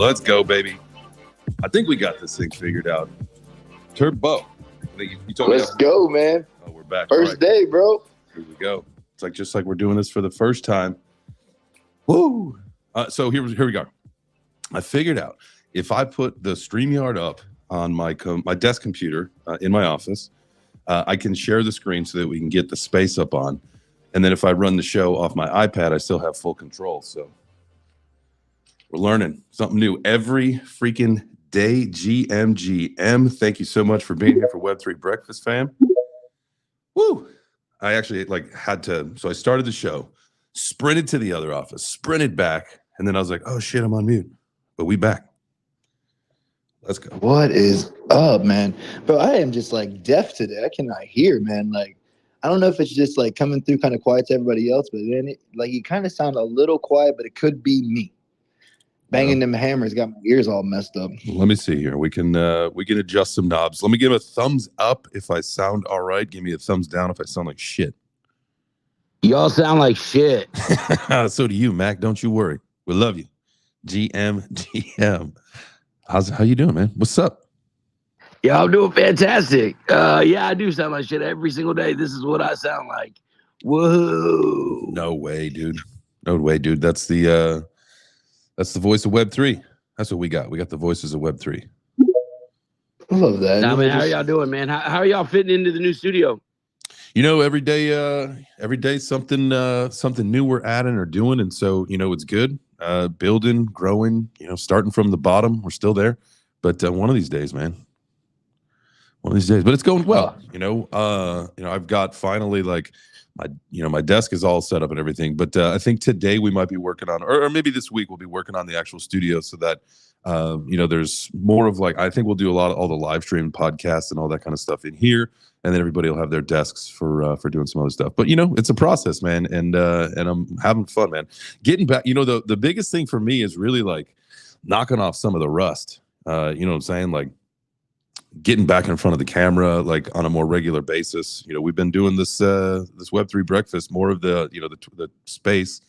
Let's go, baby. I think we got this thing figured out. Turbo. You told Let's go, man. Oh, we're back. First day, bro. Here we go. It's like just like we're doing this for the first time. Woo! So here we go. I figured out if I put the StreamYard up on my desk computer in my office, I can share the screen so that we can get the space up on. And then if I run the show off my iPad, I still have full control. So we're learning something new every freaking day. GMGM. Thank you so much for being here for Web3 Breakfast, fam. Woo! I actually had to, so I started the show, sprinted to the other office, sprinted back, and then I was like, oh shit, I'm on mute. But we back. Let's go. What is up, man? Bro, I am just deaf today. I cannot hear, man. I don't know if it's just coming through kind of quiet to everybody else, but then you kind of sound a little quiet, but it could be me. Banging them hammers got my ears all messed up. Let me see here. We can adjust some knobs. Let me give a thumbs up if I sound all right. Give me a thumbs down if I sound like shit. Y'all sound like shit. So do you, Mac. Don't you worry. We love you. GM. How you doing, man? What's up? Yeah, I'm doing fantastic. Yeah, I do sound like shit every single day. This is what I sound like. Whoa. No way, dude. That's the voice of Web3. That's what we got. We got the voices of Web3. I love that. Now, man, how are y'all doing, man? How are y'all fitting into the new studio? You know, every day something new we're adding or doing, and so it's good. Building, growing, starting from the bottom. We're still there, but one of these days, man. One of these days, but it's going well. I've got finally my desk is all set up and everything. But I think today we might be working on, or maybe this week we'll be working on the actual studio so that there's more of I think we'll do all the live stream podcasts and all that kind of stuff in here, and then everybody will have their desks for doing some other stuff. But it's a process, man, and I'm having fun, man. Getting back, the biggest thing for me is really knocking off some of the rust. You know what I'm saying? Getting back in front of the camera on a more regular basis. We've been doing this Web3 breakfast, more of the the space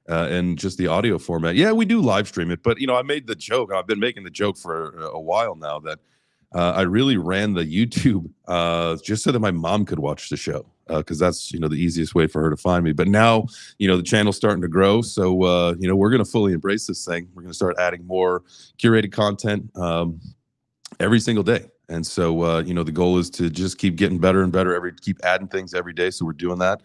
and just the audio format. Yeah, we do live stream it, but I made the joke. I've been making the joke for a while now that I really ran the YouTube just so that my mom could watch the show because that's the easiest way for her to find me. But now the channel's starting to grow, so we're going to fully embrace this thing. We're going to start adding more curated content every single day. And so, the goal is to just keep getting better and better, keep adding things every day. So we're doing that.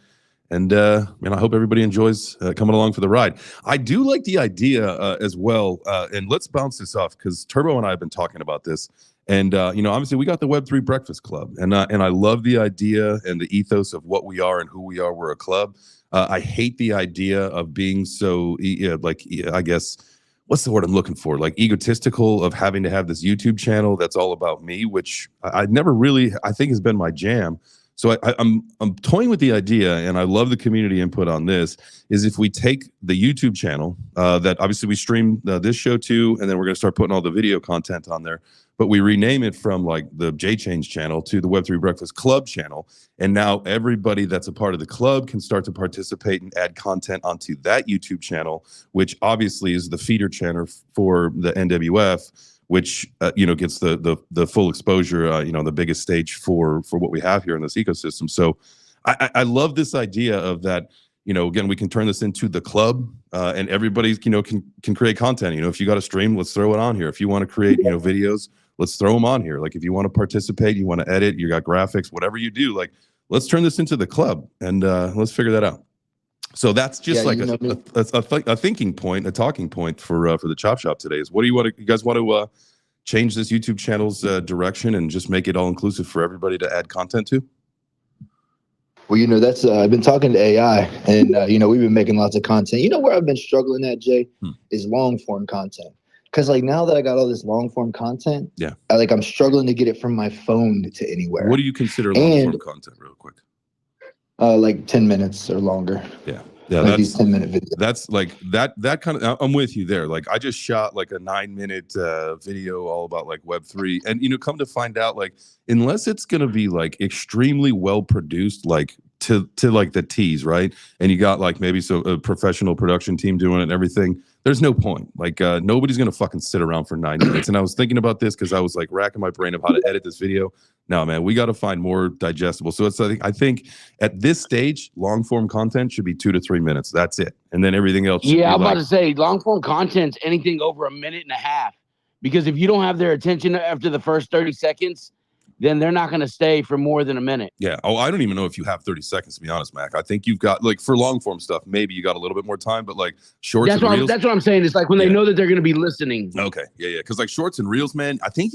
And, I hope everybody enjoys coming along for the ride. I do like the idea as well. And let's bounce this off because Turbo and I have been talking about this. And, obviously we got the Web3 Breakfast Club. And I love the idea and the ethos of what we are and who we are. We're a club. I hate the idea of being so, I guess, what's the word I'm looking for? Egotistical of having to have this YouTube channel that's all about me, which I never really, I think has been my jam. So I'm toying with the idea, and I love the community input on this, is if we take the YouTube channel that obviously we stream this show to, and then we're going to start putting all the video content on there, but we rename it from the J-Change channel to the Web3 Breakfast Club channel. And now everybody that's a part of the club can start to participate and add content onto that YouTube channel, which obviously is the feeder channel for the NWF, which gets the full exposure, the biggest stage for what we have here in this ecosystem. So I love this idea of that. Again, we can turn this into the club, and everybody can create content. If you got a stream, let's throw it on here. If you want to create videos, let's throw them on here. If you want to participate, you want to edit, you got graphics, whatever you do, let's turn this into the club and let's figure that out. So that's just a thinking point, a talking point for the Chop Shop today. Is what do you guys want to change this YouTube channel's direction and just make it all inclusive for everybody to add content to? Well, that's I've been talking to AI, and we've been making lots of content. Where I've been struggling at, Jay, is long form content. Because now that I got all this long form content, yeah, I'm struggling to get it from my phone to anywhere. What do you consider long form content, real quick? 10 minutes or longer. Yeah, that's these 10-minute videos. That's that kind of. I'm with you there. I just shot a 9-minute video all about Web3, and come to find out unless it's gonna be extremely well produced, to like the T's, right? And you got like maybe a professional production team doing it and everything. There's no point. Like nobody's gonna fucking sit around for 9 minutes. And I was thinking about this because I was like racking my brain of how to edit this video. No, man, we got to find more digestible. So I think at this stage, long form content should be 2 to 3 minutes. That's it, and then everything else. Yeah, I'm about to say long form content's anything over a minute and a half. Because if you don't have their attention after the first 30 seconds, then they're not going to stay for more than a minute. Yeah. Oh, I don't even know if you have 30 seconds, to be honest, Mac. I think you've got, like, for long form stuff, maybe you got a little bit more time, but like shorts and reels. That's what I'm saying. It's like when they know that they're going to be listening. Okay. Yeah. Because like shorts and reels, man, I think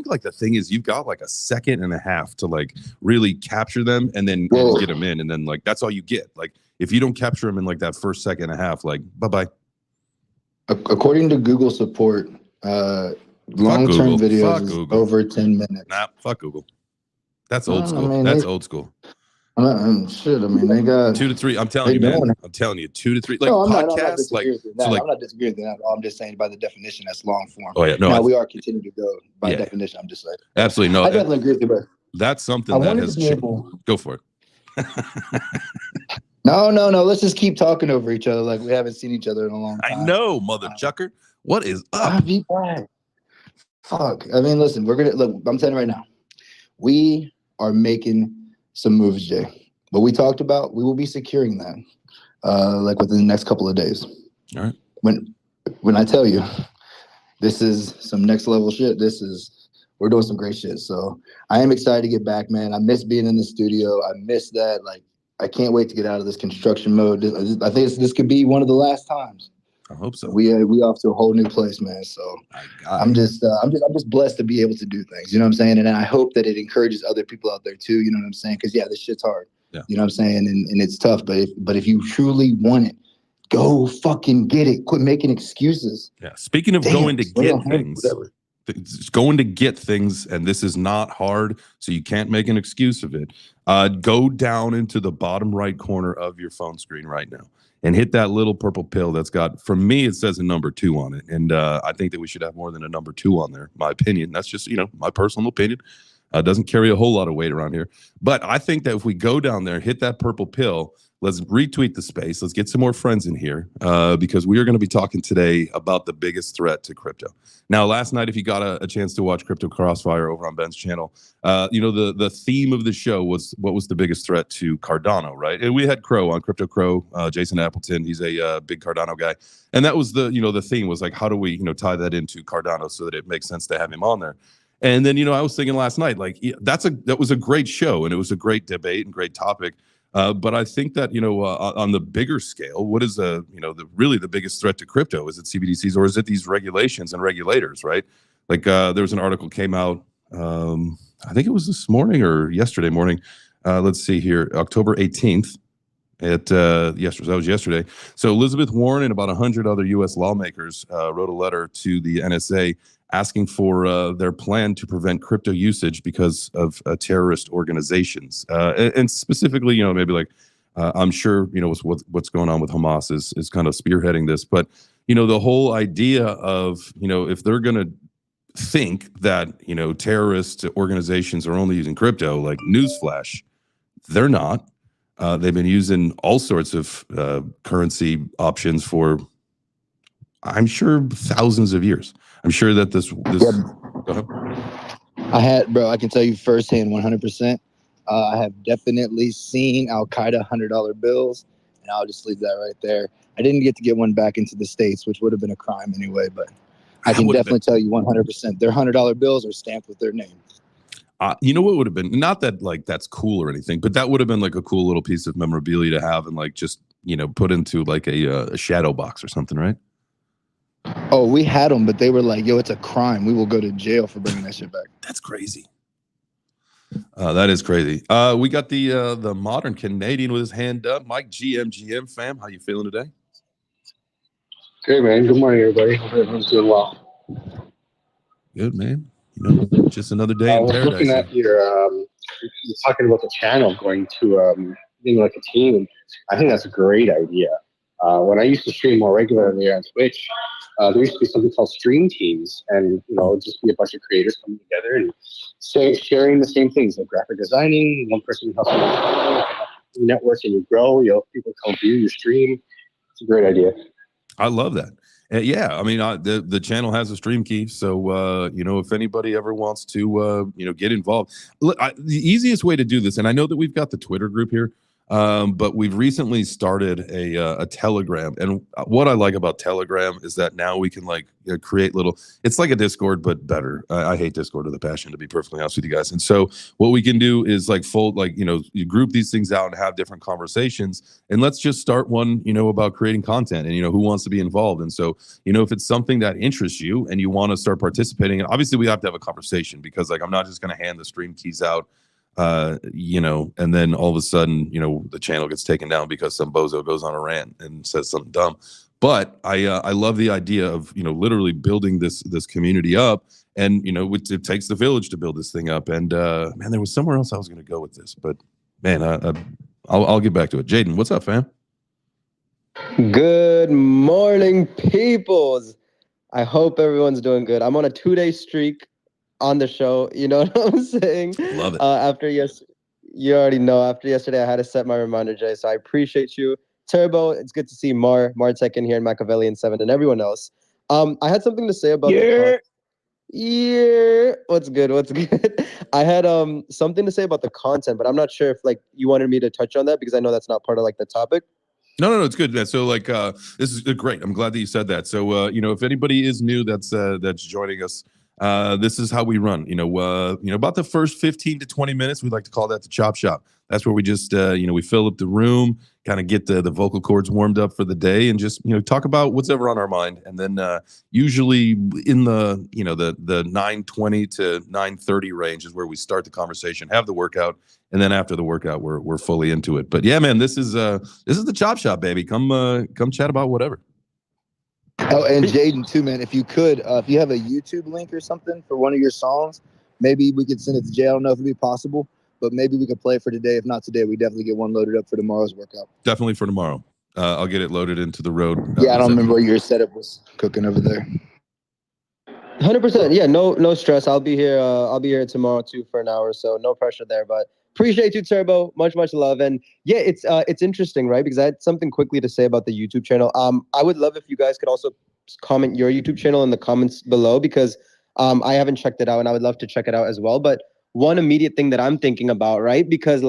like the thing is you've got like a second and a half to like really capture them and then get them in. And then like that's all you get. Like if you don't capture them in like that first second and a half, like bye-bye. According to Google support, long-term videos is over 10 minutes. Nah, fuck Google. That's old school. I mean, old school. Shit, I mean, they got 2 to 3. I'm telling you, man. I'm telling you, 2 to 3. Like podcasts, I'm not disagreeing with that. I'm just saying by the definition, that's long form. Oh yeah, no. Now we are continuing to go by definition. I'm just saying. Absolutely no. I definitely agree with you, but that's something that has changed. Go for it. No. Let's just keep talking over each other like we haven't seen each other in a long time. I know, mother chucker. What is up? Fuck. I mean, listen, we're gonna look. I'm telling you right now, we are making some moves, Jay. What we talked about, we will be securing that, like within the next couple of days. All right. When I tell you, this is some next level shit. We're doing some great shit. So I am excited to get back, man. I miss being in the studio. I miss that. Like, I can't wait to get out of this construction mode. I think this could be one of the last times. I hope so. We off to a whole new place, man. So I'm just blessed to be able to do things. You know what I'm saying? And I hope that it encourages other people out there too. You know what I'm saying? Because this shit's hard. Yeah. You know what I'm saying? And it's tough. But if you truly want it, go fucking get it. Quit making excuses. Yeah. Speaking of going to get things, it's going to get things, and this is not hard, so you can't make an excuse of it. Go down into the bottom right corner of your phone screen right now and hit that little purple pill that's got, for me, it says a number 2 on it. And I think that we should have more than a number 2 on there. My opinion. That's just, my personal opinion. Doesn't carry a whole lot of weight around here. But I think that if we go down there, hit that purple pill, let's retweet the space. Let's get some more friends in here because we are going to be talking today about the biggest threat to crypto. Now, last night, if you got a chance to watch Crypto Crossfire over on Ben's channel, the theme of the show was what was the biggest threat to Cardano, right? And we had Crow on Crypto Crow, Jason Appleton. He's a big Cardano guy. And that was the theme was like, how do we, tie that into Cardano so that it makes sense to have him on there? And then, I was thinking last night, like, that was a great show and it was a great debate and great topic. But I think that, on the bigger scale, what is really the biggest threat to crypto? Is it CBDCs or is it these regulations and regulators, right? Like there was an article came out, I think it was this morning or yesterday morning. Let's see here, October 18th. That was yesterday. So Elizabeth Warren and about 100 other U.S. lawmakers wrote a letter to the NSA asking for their plan to prevent crypto usage because of terrorist organizations, and specifically, maybe like I'm sure what's going on with Hamas is kind of spearheading this, but the whole idea of if they're going to think that terrorist organizations are only using crypto, like newsflash, they're not. They've been using all sorts of currency options for, I'm sure, thousands of years. I'm sure that this. Go ahead. I can tell you firsthand, 100%. I have definitely seen Al Qaeda $100 bills, and I'll just leave that right there. I didn't get to get one back into the States, which would have been a crime anyway, but I can definitely tell you 100%. Their $100 bills are stamped with their name. You know what would have been, not that like that's cool or anything, but that would have been like a cool little piece of memorabilia to have and like just put into like a shadow box or something, right? Oh, we had them, but they were like, "Yo, it's a crime. We will go to jail for bringing that shit back." That's crazy. That is crazy. We got the modern Canadian with his hand up, Mike GM fam. How you feeling today? Good, man. Good morning, everybody. Hope everyone's doing well. Good, man. Just another day in paradise. Looking at your, you're talking about the channel going to being like a team. I think that's a great idea. When I used to stream more regularly on Twitch, there used to be something called stream teams, and it'd just be a bunch of creators coming together and sharing the same things, like graphic designing. One person helps you network and you grow. People come view your stream. It's a great idea. I love that. Yeah, I mean, the channel has a stream key, so if anybody ever wants to get involved, look, the easiest way to do this, and I know that we've got the Twitter group here, but we've recently started a Telegram, and what I like about Telegram is that now we can create little. It's like a Discord, but better. I hate Discord with a passion, to be perfectly honest with you guys. And so what we can do is you group these things out and have different conversations, and let's just start one about creating content and who wants to be involved. And so if it's something that interests you and you want to start participating, obviously we have to have a conversation, because I'm not just going to hand the stream keys out and then all of a sudden the channel gets taken down because some bozo goes on a rant and says something dumb. But I love the idea of literally building this community up, and it takes the village to build this thing up. And man, there was somewhere else I was going to go with this, but man, I'll get back to it. Jaden, what's up, fam? Good morning, peoples. I hope everyone's doing good. I'm on a 2-day streak on the show. You know what I'm saying? Love it. You already know. After yesterday, I had to set my reminder, Jay. So I appreciate you, Turbo. It's good to see Martek in here, and Machiavellian 7, and everyone else. I had something to say about What's good? I had something to say about the content, but I'm not sure if you wanted me to touch on that, because I know that's not part of the topic. No, it's good, man. So this is great. I'm glad that you said that. So if anybody is new that's joining us, this is how we run. About the first 15 to 20 minutes, we like to call that the chop shop. That's where we just we fill up the room, kind of get the vocal cords warmed up for the day, and just talk about what's ever on our mind. And then usually in the the 9:20 to 9:30 range is where we start the conversation, have the workout, and then after the workout we're fully into it. But yeah, man, this is the chop shop, baby. Come chat about whatever. Oh, and Jaden too, man. If you could, if you have a YouTube link or something for one of your songs, maybe we could send it to Jay. I don't know if it'd be possible, but maybe we could play it for today. If not today, we definitely get one loaded up for tomorrow's workout. Definitely for tomorrow. I'll get it loaded into the road. Yeah, I don't remember what your setup was cooking over there. 100%. Yeah, no stress. I'll be here. I'll be here tomorrow too for an hour, so no pressure there. But appreciate you, Turbo. Much love. And yeah, it's interesting, right? Because I had something quickly to say about the YouTube channel. I would love if you guys could also comment your YouTube channel in the comments below, because I haven't checked it out, and I would love to check it out as well. But one immediate thing that I'm thinking about, right? Because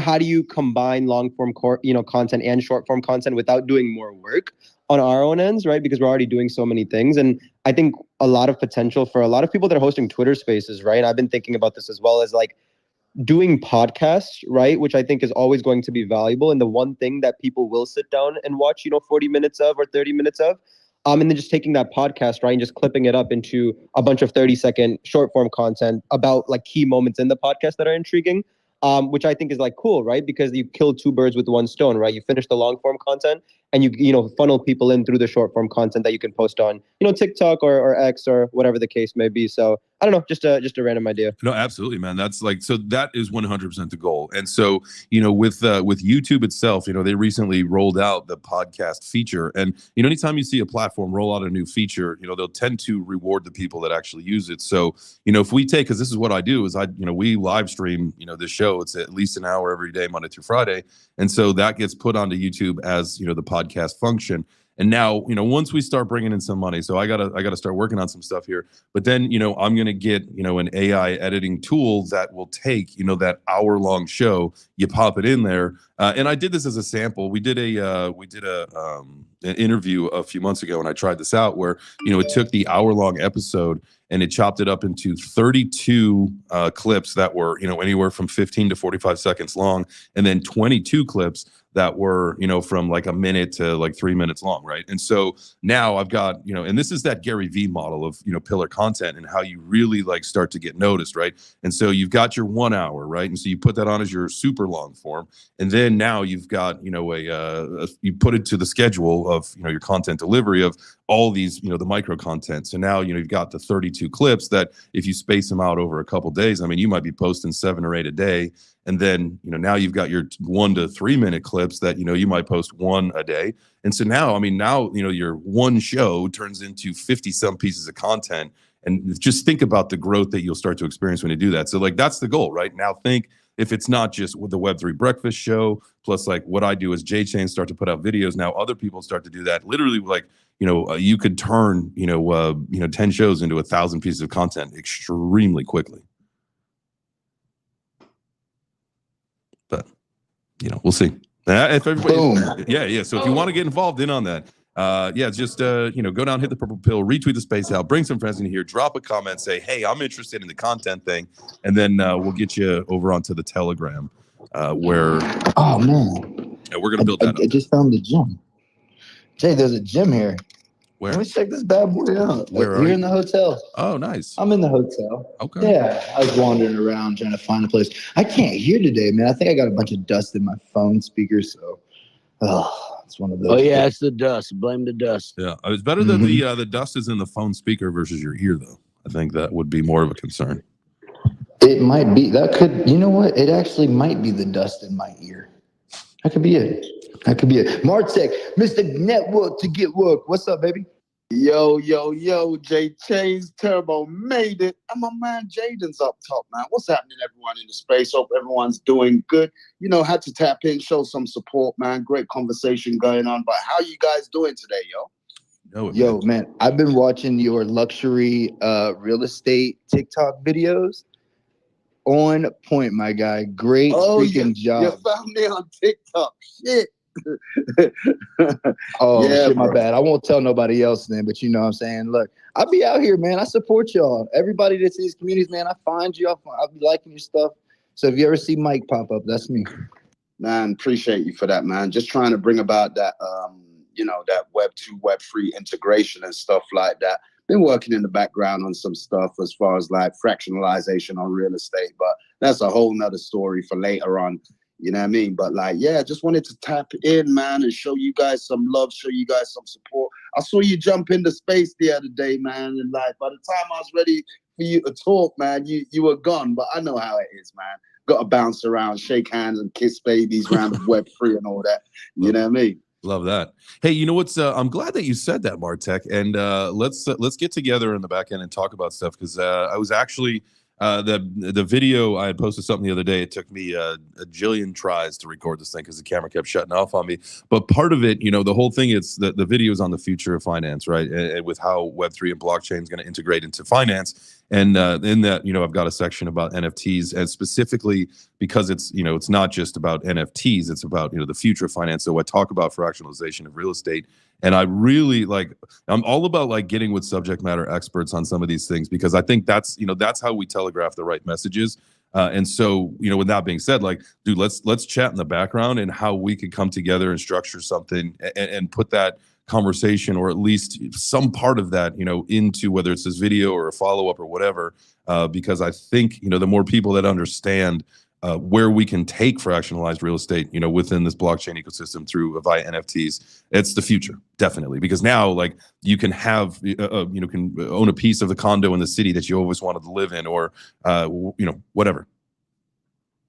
how do you combine long form content and short form content without doing more work on our own ends, right? Because we're already doing so many things. And I think a lot of potential for a lot of people that are hosting Twitter spaces, right? And I've been thinking about this as well, as doing podcasts, right? Which I think is always going to be valuable. And the one thing that people will sit down and watch, 40 minutes of or 30 minutes of, and then just taking that podcast, right, and just clipping it up into a bunch of 30-second short form content about key moments in the podcast that are intriguing, which I think is cool, right? Because you kill two birds with one stone, right? You finish the long form content, and you funnel people in through the short form content that you can post on TikTok or X or whatever the case may be. So I don't know, just a random idea. No, absolutely, man. That's so that is 100% the goal. And so with YouTube itself, they recently rolled out the podcast feature, and anytime you see a platform roll out a new feature, they'll tend to reward the people that actually use it. So if we take, because this is what I do, is we live stream this show. It's at least an hour every day, Monday through Friday, and so that gets put onto YouTube as the podcast function. And now, once we start bringing in some money, so I gotta start working on some stuff here. But then, I'm gonna get, an AI editing tool that will take, that hour-long show, you pop it in there. And I did this as a sample. We did an interview a few months ago, and I tried this out where, it took the hour-long episode and it chopped it up into 32 clips that were, anywhere from 15 to 45 seconds long, and then 22 clips that were, from a minute to 3 minutes long, right? And so now I've got, and this is that Gary Vee model of, pillar content and how you really start to get noticed, right? And so you've got your 1 hour, right? And so you put that on as your super long form, and then now you've got, you put it to the schedule of, your content delivery of all these, the micro content. So now, you've got the 32 clips that if you space them out over a couple days, I mean, you might be posting 7 or 8 a day. And then, now you've got your 1 to 3 minute clips that, you might post 1 a day. And so now, your one show turns into 50 some pieces of content. And just think about the growth that you'll start to experience when you do that. So that's the goal, right? Now think if it's not just with the Web3 Breakfast show, plus like what I do as J-Chain start to put out videos, now other people start to do that. Literally, like, you could turn, 10 shows into 1,000 pieces of content extremely quickly. But, we'll see. If everybody, yeah. So if you want to get involved in on that, just go down, hit the purple pill, retweet the space out, bring some friends in here, drop a comment, say, hey, I'm interested in the content thing, and then we'll get you over onto the Telegram, where oh man, we're gonna build that. I just found the gym. Jay, there's a gym here. Where? Let me check this bad boy out. Where are You're you? in the hotel. Oh, nice. I'm in the hotel. Okay. Yeah, I was wandering around trying to find a place. I can't hear today, man. I think I got a bunch of dust in my phone speaker, so it's one of those. Oh yeah, it's the dust. Blame the dust. Yeah, it's better that the dust is in the phone speaker versus your ear, though. I think that would be more of a concern. It might be. That could, you know what? It actually might be the dust in my ear. That could be it. Martech, Mr. Network to get work. What's up, baby? Yo, J Chains Turbo made it. And my man Jaden's up top, man. What's happening, everyone in the space? Hope everyone's doing good. Had to tap in, show some support, man. Great conversation going on. But how you guys doing today, yo? Yo, man, I've been watching your luxury real estate TikTok videos. On point, my guy. Great freaking job. You found me on TikTok. Shit. Shit, my bad. I won't tell nobody else then, but you know what I'm saying? Look, I'll be out here, man. I support y'all. Everybody that's in these communities, man, I find you. I'll be liking your stuff. So if you ever see Mike pop up, that's me. Man, appreciate you for that, man. Just trying to bring about that, that Web 2, Web 3 integration and stuff like that. Been working in the background on some stuff as far as like fractionalization on real estate, but that's a whole nother story for later on. You know what I mean? But just wanted to tap in, man, and show you guys some love, show you guys some support. I saw you jump into space the other day, man, and by the time I was ready for you to talk, man, you were gone. But I know how it is, man. Got to bounce around, shake hands, and kiss babies around the Web3 and all that. You know what I mean? Love that. Hey, you know what's? I'm glad that you said that, Martech, and let's get together in the back end and talk about stuff, because I was actually. The video, I had posted something the other day. It took me a jillion tries to record this thing because the camera kept shutting off on me. But part of it, the whole thing, it's the video is on the future of finance, right? And with how Web3 and blockchain is going to integrate into finance. And in that, I've got a section about NFTs, and specifically because it's, it's not just about NFTs, it's about, the future of finance. So I talk about fractionalization of real estate. And I really I'm all about getting with subject matter experts on some of these things, because I think that's how we telegraph the right messages. And so, with that being said, dude, let's chat in the background and how we could come together and structure something and put that conversation, or at least some part of that, into whether it's this video or a follow-up or whatever, because I think, the more people that understand where we can take fractionalized real estate, within this blockchain ecosystem via NFTs, it's the future, definitely. Because now, you can have, can own a piece of the condo in the city that you always wanted to live in, or, whatever.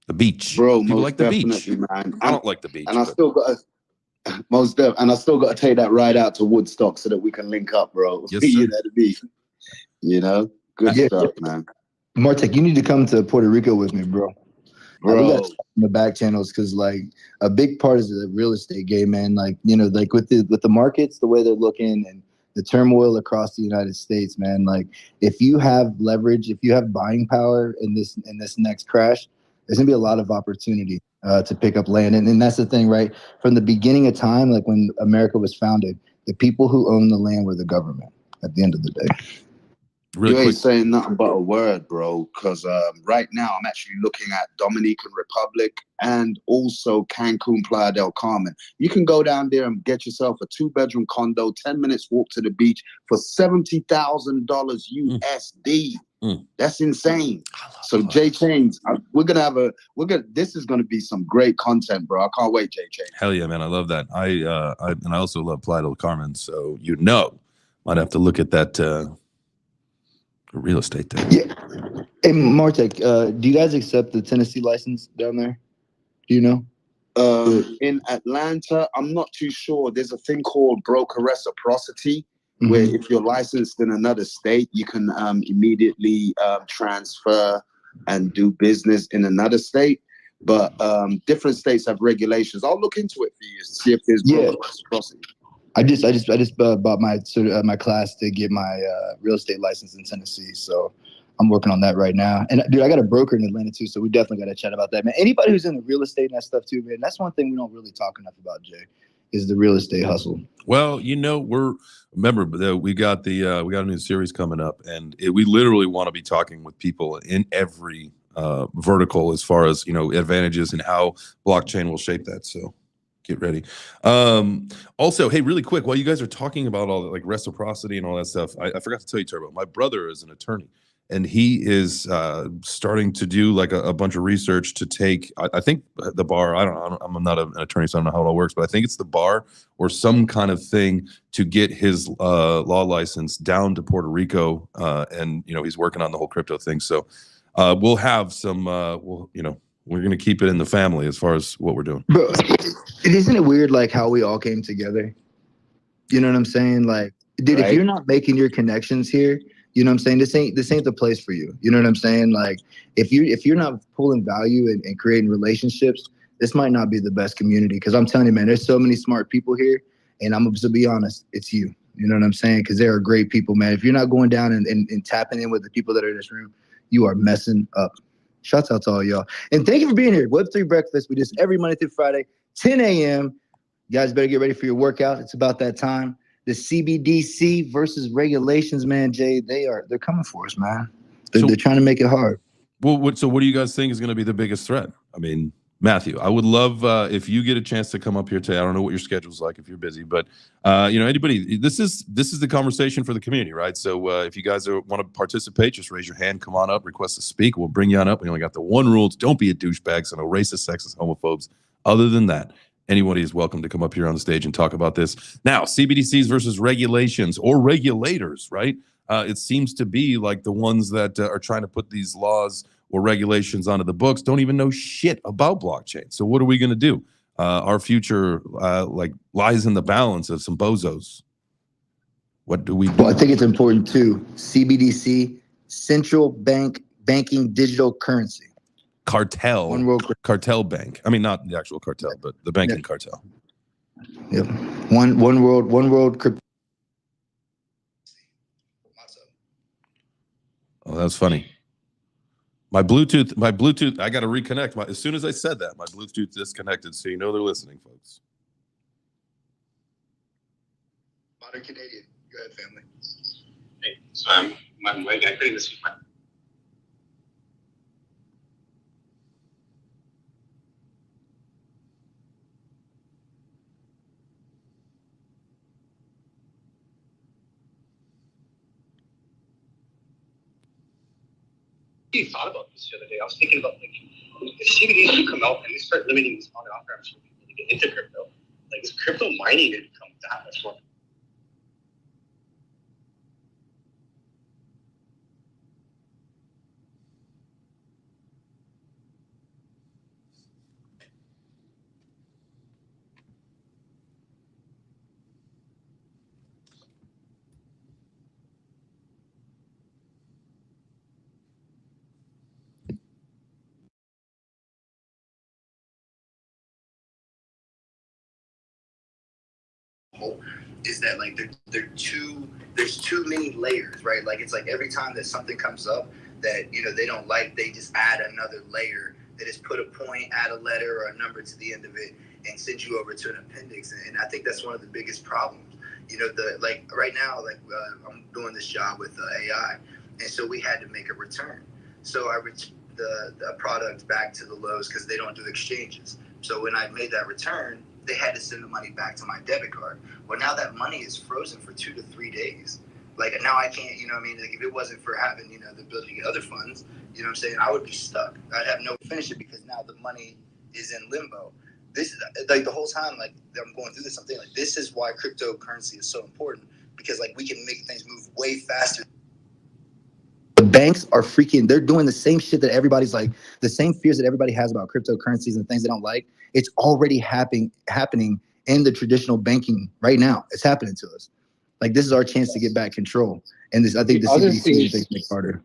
The beach, bro. People like the beach. Man. I don't like the beach, and I still got to take that ride out to Woodstock so that we can link up, bro. Yes, sir. The beach. Good stuff, man. Martech, you need to come to Puerto Rico with me, bro. We got in the back channels, because a big part is the real estate game, man. With the markets, the way they're looking, and the turmoil across the United States, man. If you have leverage, if you have buying power in this next crash, there's gonna be a lot of opportunity to pick up land. And that's the thing, right? From the beginning of time, when America was founded, the people who own the land were the government at the end of the day. Really you ain't quick. saying nothing but a word, bro, because right now I'm actually looking at Dominican Republic and also Cancun, Playa del Carmen. You can go down there and get yourself a 2-bedroom condo, 10 minutes walk to the beach for $70,000 USD. That's insane. So J Chains, this is gonna be some great content, bro. I can't wait, J Chains. Hell yeah, man. I love that. I also love Playa del Carmen, so might have to look at that real estate there. Yeah. Hey, Martech, do you guys accept the Tennessee license down there? Do you know? In Atlanta, I'm not too sure. There's a thing called broker reciprocity, where if you're licensed in another state, you can immediately transfer and do business in another state. but different states have regulations. I'll look into it for you to see if there's reciprocity. I just bought my my class to get my real estate license in Tennessee, so I'm working on that right now. And dude, I got a broker in Atlanta too, so we definitely got to chat about that, man. Anybody who's in the real estate and that stuff too, man, that's one thing we don't really talk enough about, Jay, is the real estate hustle. Well, remember that we got a new series coming up, and we literally want to be talking with people in every vertical as far as advantages and how blockchain will shape that. So get ready. Also, hey, really quick, while you guys are talking about all that, like reciprocity and all that stuff, I forgot to tell you, Turbo, my brother is an attorney, and he is starting to do like a bunch of research to take, I think the bar, I'm not an attorney, so I don't know how it all works, but I think it's the bar or some kind of thing to get his law license down to Puerto Rico. And, he's working on the whole crypto thing. So we'll have some, we're going to keep it in the family as far as what we're doing. Bro, isn't it weird like how we all came together? You know what I'm saying? Like, dude, Right. If you're not making your connections here, you know what I'm saying? This ain't the place for you. You know what I'm saying? Like, if you're not pulling value and creating relationships, this might not be the best community. Because I'm telling you, man, there's so many smart people here, and I'm to be honest, it's you. You know what I'm saying? Because there are great people, man. If you're not going down and tapping in with the people that are in this room, you are messing up. Shouts out to all y'all. And thank you for being here. Web3 Breakfast. We do this every Monday through Friday, 10 a.m. You guys better get ready for your workout. It's about that time. The CBDC versus regulations, man, Jay, they're coming for us, man. They're trying to make it hard. Well, so what do you guys think is going to be the biggest threat? I mean, Matthew, I would love if you get a chance to come up here today. I don't know what your schedule's like if you're busy, but anybody, this is the conversation for the community, right? So if you guys want to participate, just raise your hand, come on up, request to speak. We'll bring you on up. We only got the one rule: don't be a douchebag, so no racist, sexist, homophobes. Other than that, anybody is welcome to come up here on the stage and talk about this. Now, CBDCs versus regulations or regulators, right? It seems to be like the ones that are trying to put these laws or regulations onto the books don't even know shit about blockchain. So what are we going to do? Our future lies in the balance of some bozos. What do we do? Well, I think it's important too. CBDC, central banking digital currency. Cartel. One world. Cartel bank. I mean, not the actual cartel, but the banking cartel. Yep. One world crypto. Oh, that's funny. My Bluetooth, I got to reconnect. As soon as I said that, my Bluetooth disconnected, so they're listening, folks. Modern Canadian. Go ahead, family. Hey, so I'm waiting. I couldn't see my. I thought about this the other day. I was thinking about if CBDCs come out and they start limiting these on and off ramps for people to get into crypto, like is crypto mining going to become that much more? Is that like there's too many layers, right? Like it's like every time that something comes up that they don't like, they just add another layer. They just put a point, add a letter or a number to the end of it, and send you over to an appendix. And I think that's one of the biggest problems. Right now, I'm doing this job with AI, and so we had to make a return. So I returned the product back to the Lowe's because they don't do exchanges. So when I made that return, they had to send the money back to my debit card. Well, now that money is frozen for 2 to 3 days. Like now I can't, like if it wasn't for having, the ability to get other funds, I would be stuck. I'd have no finish it because now the money is in limbo. This is like the whole time, like I'm going through this, I'm thinking like, this is why cryptocurrency is so important because like we can make things move way faster. The banks are they're doing the same shit that everybody's like, the same fears that everybody has about cryptocurrencies and things they don't like. It's already happening in the traditional banking right now. It's happening to us. Like this is our chance to get back control. And I think the CBDC makes it harder.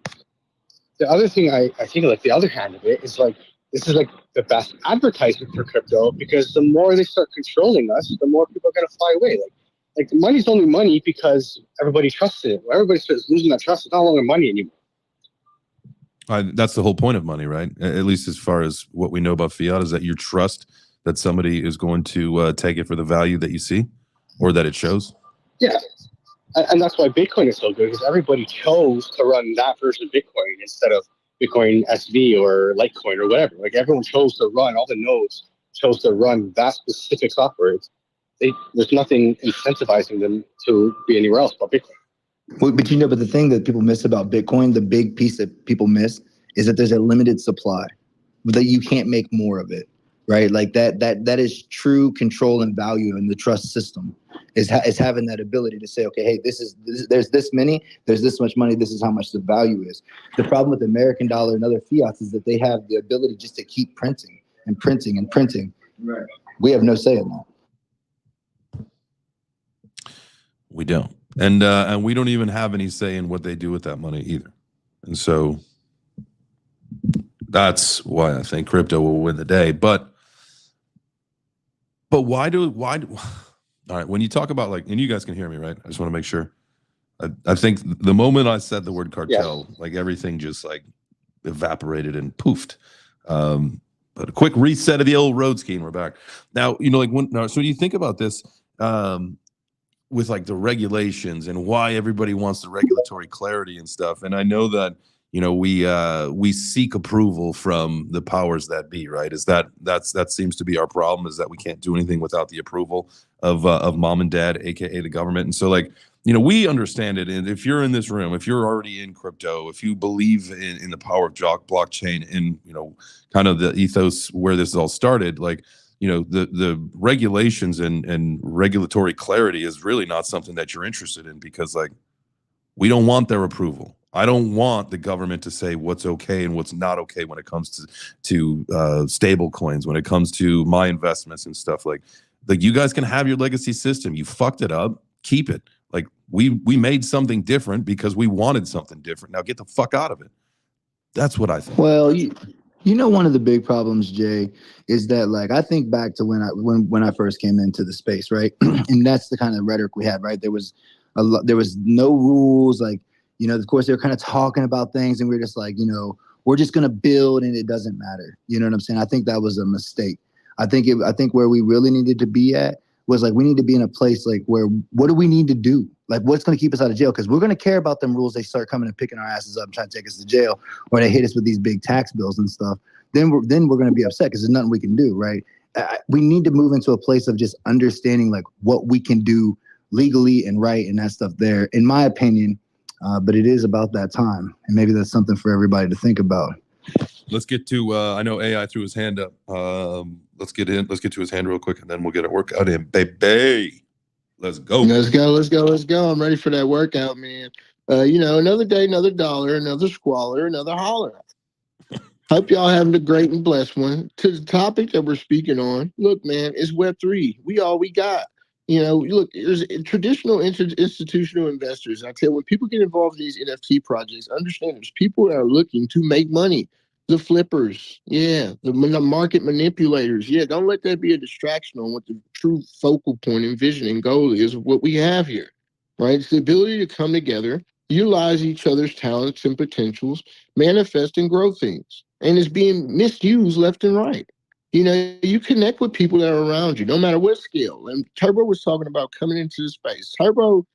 The other thing I think like the other hand of it is like this is like the best advertisement for crypto, because the more they start controlling us, the more people are going to fly away. Like the money's only money because everybody trusts it. When everybody starts losing that trust, it's no longer money anymore. That's the whole point of money, right? At least as far as what we know about fiat, is that your trust that somebody is going to take it for the value that you see or that it shows. Yeah. And that's why Bitcoin is so good, because everybody chose to run that version of Bitcoin instead of Bitcoin SV or Litecoin or whatever. Like everyone chose to run, all the nodes chose to run that specific software. There's nothing incentivizing them to be anywhere else but Bitcoin. Well, but the thing that people miss about Bitcoin, the big piece that people miss, is that there's a limited supply, that you can't make more of it, right? Like that is true control and value in the trust system, is having that ability to say, okay, hey, there's this many, there's this much money, this is how much the value is. The problem with the American dollar and other fiats is that they have the ability just to keep printing and printing and printing. Right. We have no say in that. We don't. And we don't even have any say in what they do with that money either. And so that's why I think crypto will win the day. But why do all right, when you talk about, like, and you guys can hear me, right? I just want to make sure. I think the moment I said the word cartel, yes, like everything just like evaporated and poofed. But a quick reset of the old road ski, and we're back. Now, like so when you think about this, with like the regulations and why everybody wants the regulatory clarity and stuff. And I know that, we seek approval from the powers that be, right? That seems to be our problem, is that we can't do anything without the approval of mom and dad, aka the government. And so, like, we understand it. And if you're in this room, if you're already in crypto, if you believe in the power of blockchain, and kind of the ethos where this all started, like, the regulations and regulatory clarity is really not something that you're interested in, because, like, we don't want their approval. I don't want the government to say what's okay and what's not okay when it comes to stable coins, when it comes to my investments and stuff. Like you guys can have your legacy system. You fucked it up. Keep it. Like we made something different because we wanted something different. Now get the fuck out of it. That's what I think. Well, one of the big problems, Jay, is that, like, I think back to when I first came into the space, right? And that's the kind of rhetoric we had, right? There was no rules, like, of course they were kind of talking about things, and we were just like, we're just gonna build and it doesn't matter. You know what I'm saying? I think that was a mistake. I think where we really needed to be at was, like, we need to be in a place, like, where, what do we need to do? Like, what's going to keep us out of jail? Because we're going to care about them rules. They start coming and picking our asses up and trying to take us to jail, or they hit us with these big tax bills and stuff. Then we're going to be upset because there's nothing we can do, right? We need to move into a place of just understanding, like, what we can do legally and right and that stuff there, in my opinion. But it is about that time. And maybe that's something for everybody to think about. Let's get to, I know AI threw his hand up. Let's get to his hand real quick, and then we'll get a workout in, baby. Let's go. I'm ready for that workout, man. Another day, another dollar, another squalor, another holler. Hope y'all having a great and blessed one. To the topic that we're speaking on, look, man, it's Web3. We all we got. Look, there's traditional institutional investors. I tell you, when people get involved in these NFT projects, understand there's people that are looking to make money. The flippers, the market manipulators. Don't let that be a distraction on what the true focal point and vision and goal is of what we have here, right? It's the ability to come together, utilize each other's talents and potentials, manifest and grow things. And it's being misused left and right. You connect with people that are around you, no matter what scale. And Turbo was talking about coming into the space. Turbo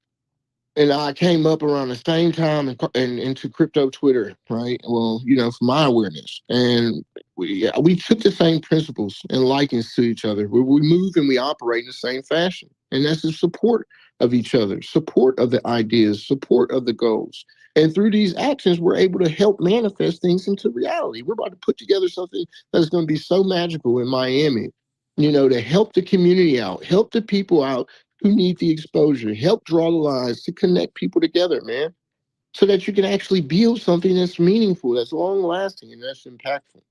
and I came up around the same time and into crypto Twitter, right? Well, for my awareness. And we took the same principles and likings to each other. We move and we operate in the same fashion. And that's the support of each other, support of the ideas, support of the goals. And through these actions, we're able to help manifest things into reality. We're about to put together something that's going to be so magical in Miami, to help the community out, help the people out who need the exposure, help draw the lines to connect people together, man, so that you can actually build something that's meaningful, that's long lasting, and that's impactful.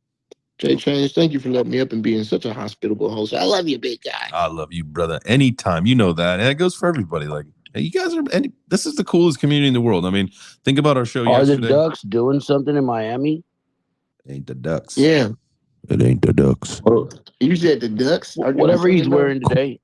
Jay Change, thank you for letting me up and being such a hospitable host. I love you, big guy. I love you, brother. Anytime. You know that. And it goes for everybody. Like, hey, you guys this is the coolest community in the world. I mean, think about our show yesterday. Are the Ducks doing something in Miami? Ain't the Ducks. Yeah. It ain't the Ducks. Oh, you said the Ducks? Whatever he's wearing today.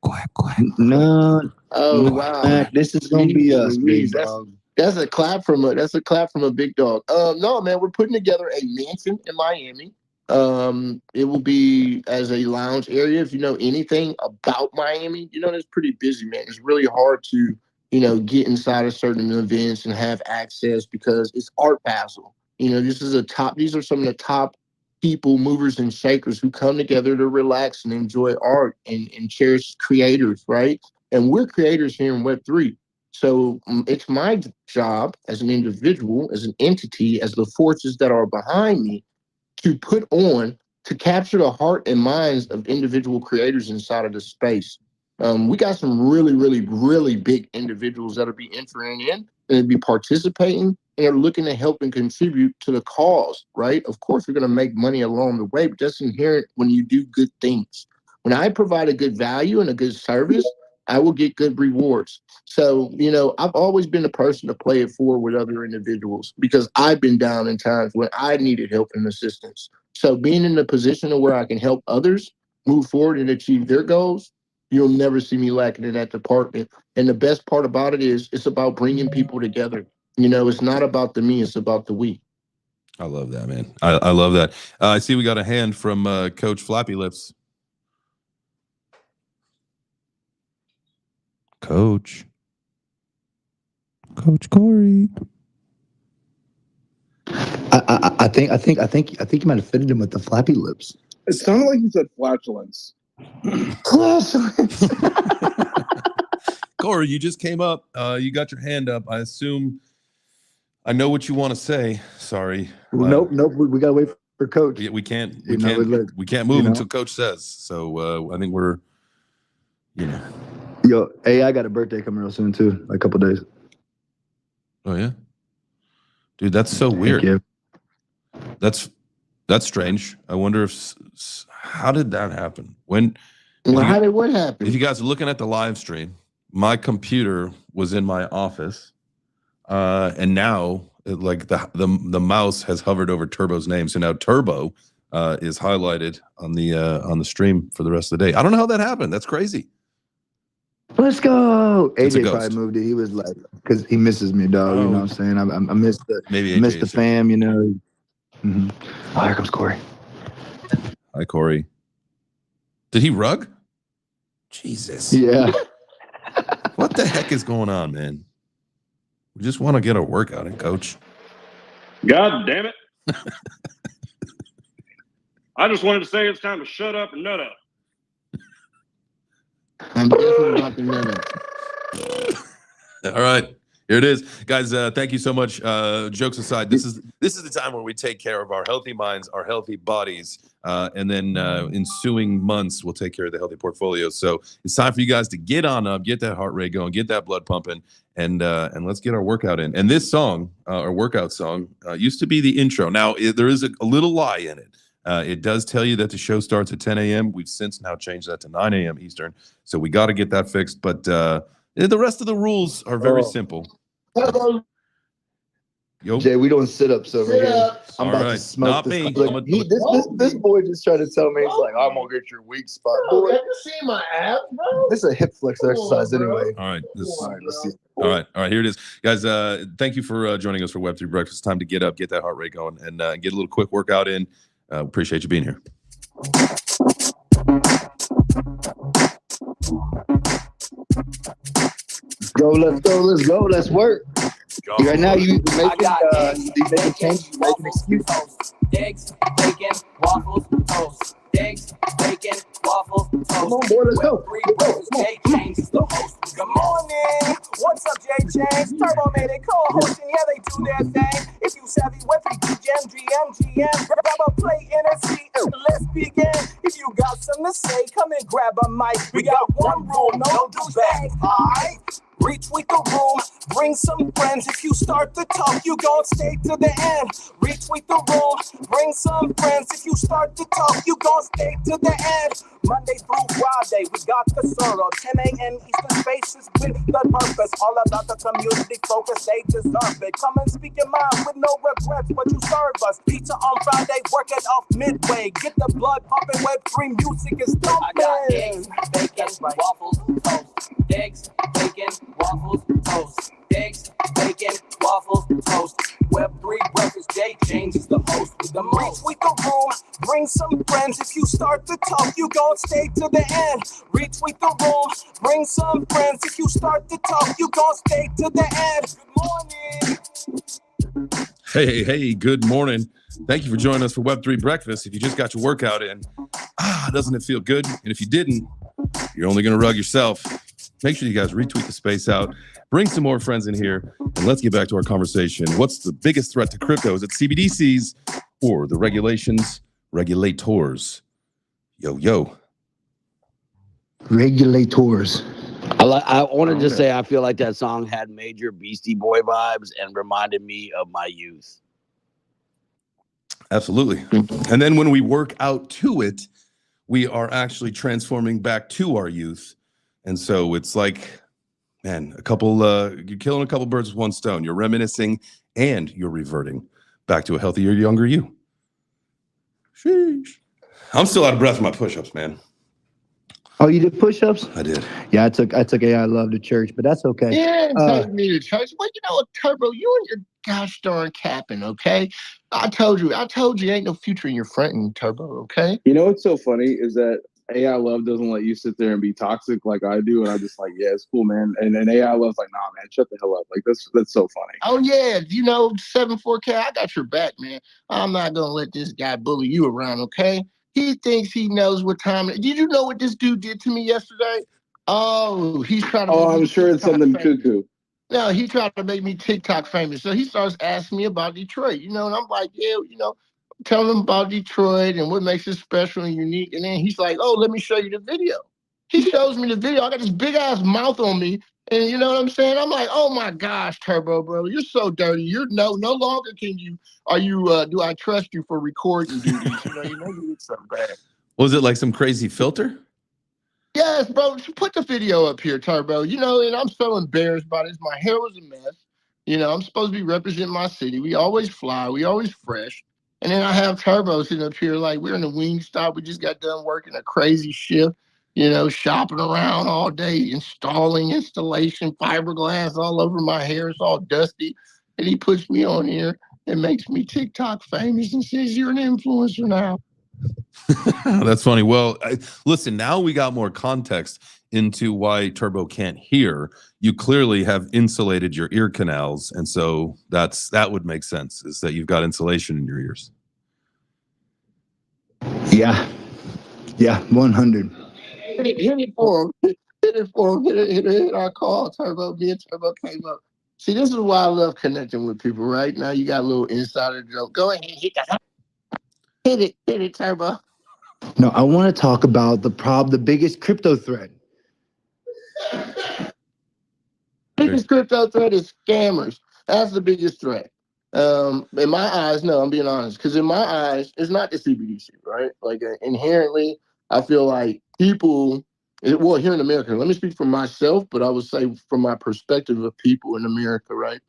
No. Oh wow, Mac, this is gonna be us, big That's, dog. that's a clap from a big dog. No, man, we're putting together a mansion in Miami. It will be as a lounge area. If you know anything about Miami, you know it's pretty busy, man. It's really hard to, get inside of certain events and have access because it's Art Basel. These are some of the top people, movers and shakers who come together to relax and enjoy art and cherish creators, right? And we're creators here in Web3. So it's my job as an individual, as an entity, as the forces that are behind me to put on to capture the heart and minds of individual creators inside of the space. We got some really, really, really big individuals that'll be entering in and be participating and are looking to help and contribute to the cause, right? Of course, we're going to make money along the way, but that's inherent when you do good things. When I provide a good value and a good service, I will get good rewards. So, I've always been the person to play it forward with other individuals because I've been down in times when I needed help and assistance. So being in the position of where I can help others move forward and achieve their goals, you'll never see me lacking in that department. And the best part about it is it's about bringing people together. It's not about the me, it's about the we. I love that, man. I love that. I see we got a hand from Coach Flappy Lips. Coach Corey. I think you might have fitted him with the flappy lips. It sounded like you said flatulence. Corey, you just came up. You got your hand up. I assume I know what you want to say. Sorry. Nope. We gotta wait for Coach. We can't move until Coach says. So I think we're, Yo, hey, I got a birthday coming real soon too, like a couple days. Oh yeah, dude, that's so weird. That's strange. I wonder how did that happen? What happened? If you guys are looking at the live stream, my computer was in my office, and now the mouse has hovered over Turbo's name. So now Turbo is highlighted on the stream for the rest of the day. I don't know how that happened. That's crazy. Let's go. It's a AJ ghost. probably moved it. He was like, because he misses me, dog. You know what I'm saying? I miss the fam. Mm-hmm. Oh, here comes Corey. Hi, Corey. Did he rug? Jesus. Yeah. What the heck is going on, man? We just want to get a workout in, Coach. God damn it. I just wanted to say it's time to shut up and nut up. I'm definitely about to nut up. All right. Here it is. Guys, thank you so much. Jokes aside, this is the time where we take care of our healthy minds, our healthy bodies, and then ensuing months, we'll take care of the healthy portfolio. So it's time for you guys to get on up, get that heart rate going, get that blood pumping, and let's get our workout in. And this song, our workout song, used to be the intro. Now, there is a little lie in it. It does tell you that the show starts at 10 a.m. We've since now changed that to 9 a.m. Eastern. So we got to get that fixed. But the rest of the rules are very simple. Yo. Jay, we doing sit-ups over here. I'm about to smoke Not this. me. Look, this boy just tried to tell me, he's like, I'm going to get your weak spot. Bro, have you seen my abs, bro? This is a hip flex exercise anyway. All right. All right, let's see. All right, here it is. Guys, thank you for joining us for Web3 Breakfast. Time to get up, get that heart rate going, and get a little quick workout in. Appreciate you being here. Let's go, let's work. Right now, you making changes, you making excuses. Eggs, bacon, waffles, toast. Eggs, bacon, waffles, toast. Come on, boy, let's go. Jay James is the host. Good morning. What's up, Jay James? Turbo made it co-hosting. Yeah, they do their thing. If you savvy with the GM, grab a plate and a seat. Let's begin. If you got something to say, come and grab a mic. We got one rule, no douchebags. All right. Retweet the room, bring some friends. If you start to talk, you gon' stay to the end. Retweet the room, bring some friends. If you start to talk, you gon' stay to the end. Monday through Friday, we got the Solo. 10 a.m. Eastern Spaces with the purpose. All about the community focus, they deserve it. Come and speak your mind with no regrets, what you serve us. Pizza on Friday, work it off midway. Get the blood pumping, Web3 music is thumping. I got eggs, bacon, waffles, toast. Eggs, bacon, waffles, toast. Eggs, bacon, waffles, toast. Web3 Breakfast, Jay changes the host with the most. Retweet the room, bring some friends. If you start to talk, you gon' stay to the end. Retweet the room, bring some friends. If you start to talk, you gon' stay to the end. Good morning. Hey, good morning. Thank you for joining us for Web3 Breakfast. If you just got your workout in, doesn't it feel good? And if you didn't, you're only going to rug yourself. Make sure you guys retweet the space out, bring some more friends in here, and let's get back to our conversation. What's the biggest threat to crypto? Is it CBDCs or the regulators? Yo. Regulators. I wanted to say I feel like that song had major Beastie Boy vibes and reminded me of my youth. Absolutely. And then when we work out to it, we are actually transforming back to our youth. And so it's like, man, you're killing a couple birds with one stone. You're reminiscing and you're reverting back to a healthier, younger you. Sheesh. I'm still out of breath from my push-ups, man. Oh, you did push-ups? I did. Yeah, I took AI Love to church, but that's okay. Yeah, take me to church. Well, you know what, Turbo, you and your gosh darn capping, okay? I told you, ain't no future in your fronting, Turbo, okay? You know what's so funny is that AI Love doesn't let you sit there and be toxic like I do, and I'm just like, yeah, it's cool, man. And then AI Love's like, nah, man, shut the hell up. Like that's so funny. Oh yeah, 7-4K, I got your back, man. I'm not gonna let this guy bully you around, okay? He thinks he knows what time. Did you know what this dude did to me yesterday? Oh, he's trying to. Oh, I'm sure it's something cuckoo. No, he tried to make me TikTok famous. So he starts asking me about Detroit, and I'm like, yeah, tell him about Detroit and what makes it special and unique. And then he's like, oh, let me show you the video. He shows me the video. I got this big ass mouth on me. And you know what I'm saying? I'm like, oh my gosh, Turbo, bro, you're so dirty. You're no longer do I trust you for recording duties? You know you did something bad. Was it like some crazy filter? Yes, bro. Put the video up here, Turbo. And I'm so embarrassed by this. My hair was a mess. I'm supposed to be representing my city. We always fly. We always fresh. And then I have Turbo sitting up here like we're in the wing stop. We just got done working a crazy shift, shopping around all day, installation, fiberglass all over my hair. It's all dusty. And he puts me on here and makes me TikTok famous and says, you're an influencer now. That's funny. Well, listen, now we got more context into why Turbo can't hear. You clearly have insulated your ear canals. And so that would make sense, is that you've got insulation in your ears. Yeah, 100. Hit it for him. Hit it for him. Hit our call, Turbo. Me and Turbo came up. See, this is why I love connecting with people, right? Now you got a little insider joke. Go ahead, hit it, Turbo. No, I want to talk about the biggest crypto threat. Biggest crypto threat is scammers. That's the biggest threat. In my eyes, no, I'm being honest, because in my eyes, it's not the CBDC, right? Like inherently, I feel like people, well, here in America, let me speak for myself, but I would say from my perspective of people in America, right?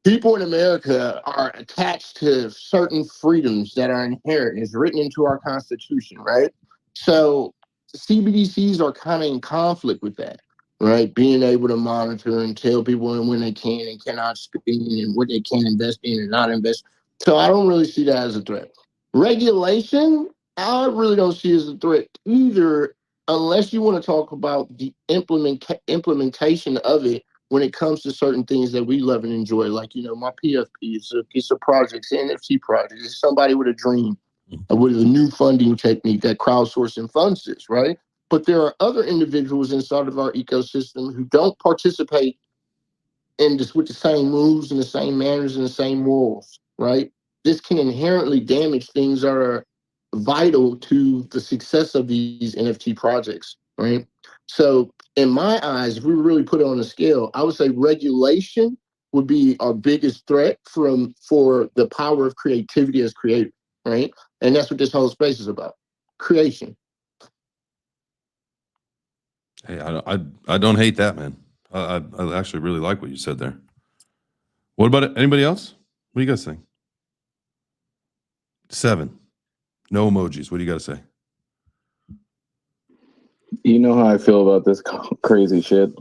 People in America are attached to certain freedoms that are inherent. It's written into our Constitution, right? So CBDCs are kind of in conflict with that, right? Being able to monitor and tell people when they can and cannot spend and what they can invest in and not invest. So I don't really see that as a threat. Regulation, I really don't see as a threat either, unless you want to talk about the implementation of it when it comes to certain things that we love and enjoy. Like, my PFP is a piece of projects, NFT project. It's somebody with a dream, with a new funding technique that crowdsourcing funds this, right? But there are other individuals inside of our ecosystem who don't participate in this with the same rules and the same manners and the same morals, right? This can inherently damage things that are vital to the success of these NFT projects, right? So in my eyes, if we really put it on a scale, I would say regulation would be our biggest threat for the power of creativity as creators, right? And that's what this whole space is about. Creation. Hey, I don't hate that, man. I actually really like what you said there. What about it? Anybody else? What do you guys think? 7. No emojis. What do you got to say? You know how I feel about this crazy shit.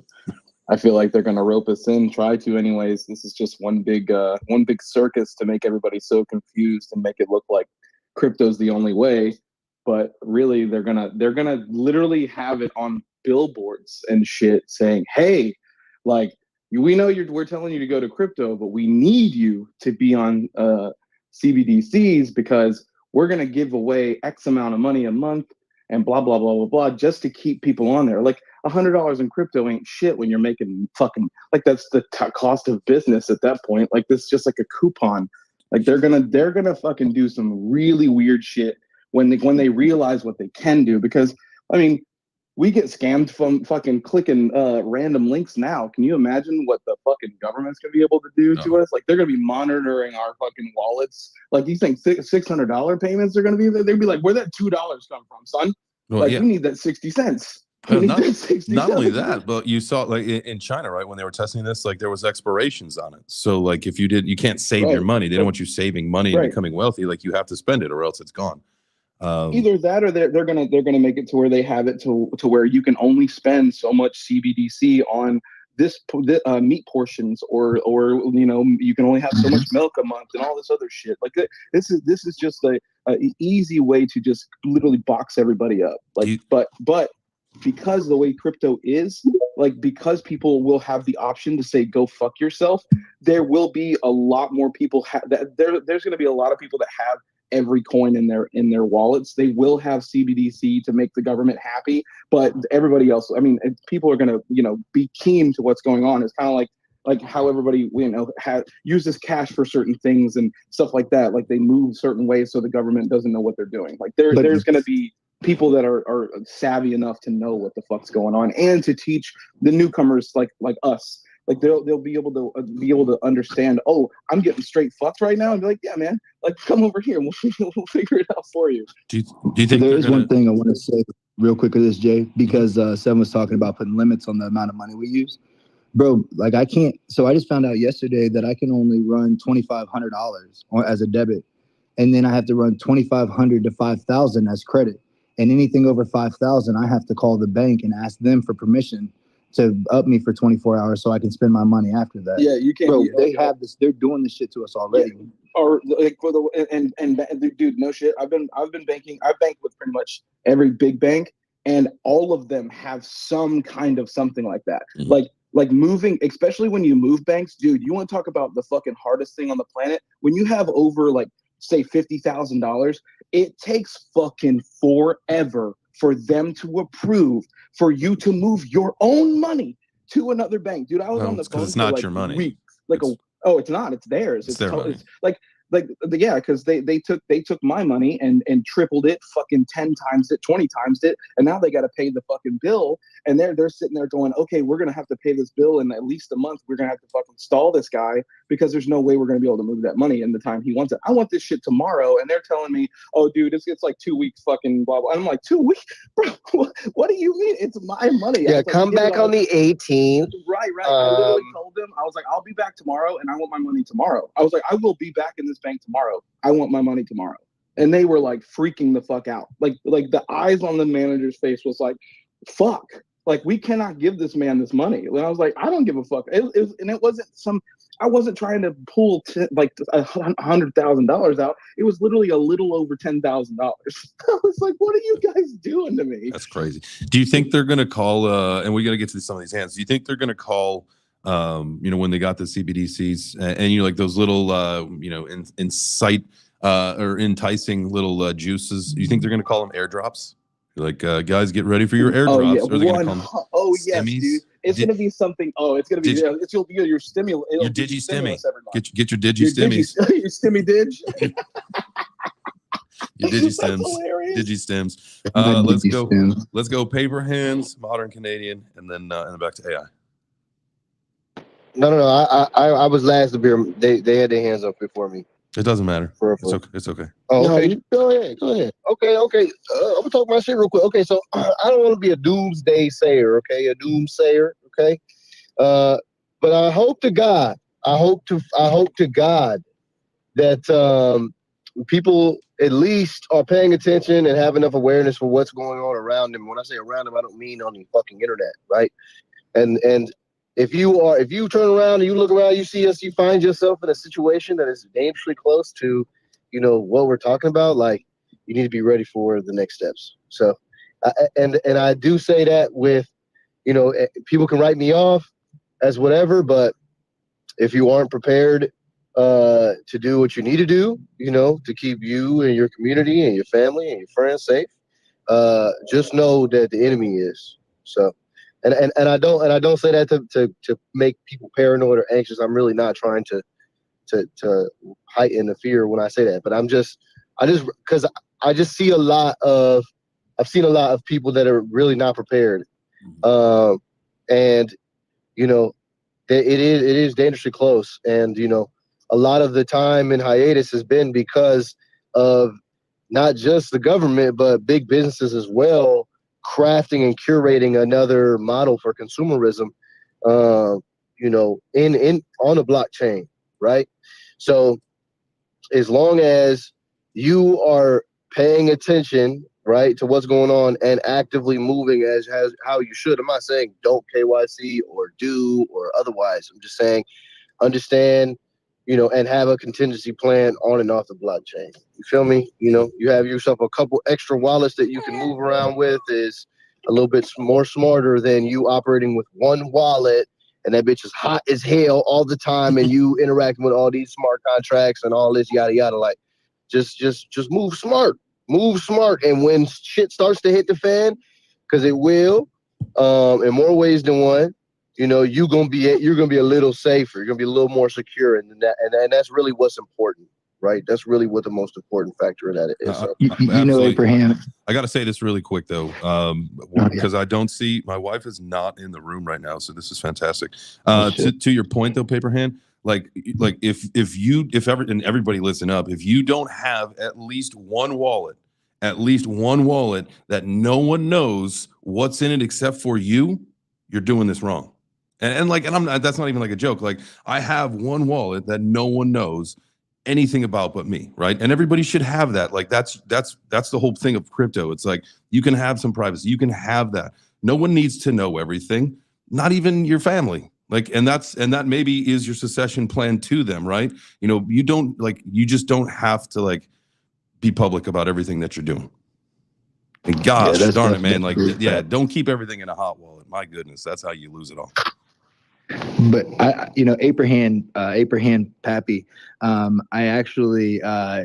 I feel like they're gonna rope us in, try to anyways. This is just one big circus to make everybody so confused and make it look like crypto's the only way. But really, they're gonna literally have it on billboards and shit saying, "Hey, like we know we're telling you to go to crypto, but we need you to be on CBDCs because we're gonna give away X amount of money a month and blah blah blah blah blah just to keep people on there." Like $100 in crypto ain't shit when you're making fucking like that's the cost of business at that point. Like this is just like a coupon. Like they're gonna fucking do some really weird shit when they realize what they can do, because I mean we get scammed from fucking clicking random links now. Can you imagine what the fucking government's gonna be able to do to us? Like they're gonna be monitoring our fucking wallets. Like you think $600 payments are gonna be there? They'd be like, where'd that $2 come from, son? Well, like yeah. we need that 60 cents. Not only that, but you saw like in China, right? When they were testing this, like there was expirations on it. So like if you can't save your money. They don't want you saving money and becoming wealthy. Like you have to spend it or else it's gone. Either that or they're gonna make it to where they have it to where you can only spend so much CBDC on this meat portions, or you know you can only have so much milk a month and all this other shit. Like this is just a easy way to just literally box everybody up. Like but because the way crypto is, like because people will have the option to say go fuck yourself, there will be a lot more people there's going to be a lot of people that have every coin in their wallets. They will have CBDC to make the government happy, but everybody else, I mean, people are going to be keen to what's going on. It's kind of like how everybody uses cash for certain things and stuff like that. Like they move certain ways so the government doesn't know what they're doing. Like there's going to be people that are savvy enough to know what the fuck's going on and to teach the newcomers like us. Like they'll be able to understand. Oh, I'm getting straight fucked right now, and be like, yeah, man, like come over here, and we'll figure it out for you. Do you think there is one thing I want to say real quick with this, Jay, because Seven was talking about putting limits on the amount of money we use, bro. Like I can't. So I just found out yesterday that I can only run $2,500 as a debit, and then I have to run $2,500 to $5,000 as credit, and anything over $5,000, I have to call the bank and ask them for permission to up me for 24 hours so I can spend my money after that. Yeah, you can't. Bro, they have this. They're doing this shit to us already. Yeah. Or like for the and dude, no shit. I've been banking. I've banked with pretty much every big bank, and all of them have some kind of something like that. Mm-hmm. Like moving, especially when you move banks, dude. You want to talk about the fucking hardest thing on the planet? When you have over like say $50,000, it takes fucking forever for them to approve for you to move your own money to another bank, dude. I was on the phone. It's not like your money. Weeks. It's not. It's theirs. It's their money. It's yeah, because they took my money and tripled it, fucking 10 times it, 20 times it, and now they got to pay the fucking bill. And they're sitting there going, okay, we're gonna have to pay this bill in at least a month. We're gonna have to fucking stall this guy because there's no way we're gonna be able to move that money in the time he wants it. I want this shit tomorrow, and they're telling me, oh, dude, it's like 2 weeks, fucking blah blah. I'm like, 2 weeks, bro? What do you mean? It's my money. Yeah, come back on the 18th. Right. I literally told them, I was like, I'll be back tomorrow, and I want my money tomorrow. I was like, I will be back in this bank tomorrow. I want my money tomorrow. And they were like freaking the fuck out. Like the eyes on the manager's face was like, fuck. Like, we cannot give this man this money. And I was like, I don't give a fuck. It wasn't I wasn't trying to pull $100,000 out. It was literally a little over $10,000. I was like, what are you guys doing to me? That's crazy. Do you think they're going to call, and we're going to get to some of these hands. Do you think they're going to call, when they got the CBDCs and like those little, incite or enticing little juices, do you think they're going to call them airdrops? Like, guys, get ready for your airdrops. Yeah. Or they're going to call them yes, dude. It's going to be something. Oh, it's going to be your stimulus. Your digi stimmy. Get your digi stimmies. Your stimmy dig. Your DigiStems. DigiStems. Let's go paper hands, modern Canadian, and then back to AI. No. I was last to be. They had their hands up before me. It doesn't matter. It's okay. Oh, okay. No, go ahead. Okay. I'm gonna talk my shit real quick. Okay, so I don't want to be a doomsday sayer. Okay, a doomsayer. Okay, but I hope to God that people at least are paying attention and have enough awareness for what's going on around them. When I say around them, I don't mean on the fucking internet, right? And if you turn around and you look around, you see us, you find yourself in a situation that is dangerously close to, what we're talking about, like, you need to be ready for the next steps. So, and I do say that with, people can write me off as whatever, but if you aren't prepared to do what you need to do, to keep you and your community and your family and your friends safe, just know that the enemy is. So, and I don't say that to make people paranoid or anxious. I'm really not trying to heighten the fear when I say that, but because I just see I've seen a lot of people that are really not prepared, and it is dangerously close, and a lot of the time in hiatus has been because of not just the government but big businesses as well, crafting and curating another model for consumerism, on a blockchain, right? So as long as you are paying attention, right, to what's going on and actively moving as how you should. I'm not saying don't KYC or do or otherwise. I'm just saying understand, and have a contingency plan on and off the blockchain. You feel me? You have yourself a couple extra wallets that you can move around with is a little bit more smarter than you operating with one wallet and that bitch is hot as hell all the time and you interacting with all these smart contracts and all this yada yada. Like, just move smart. And when shit starts to hit the fan, because it will, in more ways than one, you're gonna be a little safer. You're gonna be a little more secure, and that's really what's important, right? That's really what the most important factor in that is. So. Abraham. I got to say this really quick though, because I don't see my wife is not in the room right now, so this is fantastic. To your point though, Paperhand, like if ever, and everybody listen up, if you don't have at least one wallet that no one knows what's in it except for you, you're doing this wrong. And I'm not, that's not even like a joke. Like, I have one wallet that no one knows anything about but me, right? And everybody should have that. Like, that's the whole thing of crypto. It's like, you can have some privacy, you can have that. No one needs to know everything, not even your family. Like, and that maybe is your succession plan to them, right? You just don't have to be public about everything that you're doing. And gosh, darn it, man. Don't keep everything in a hot wallet. My goodness, that's how you lose it all. But Abraham Pappy,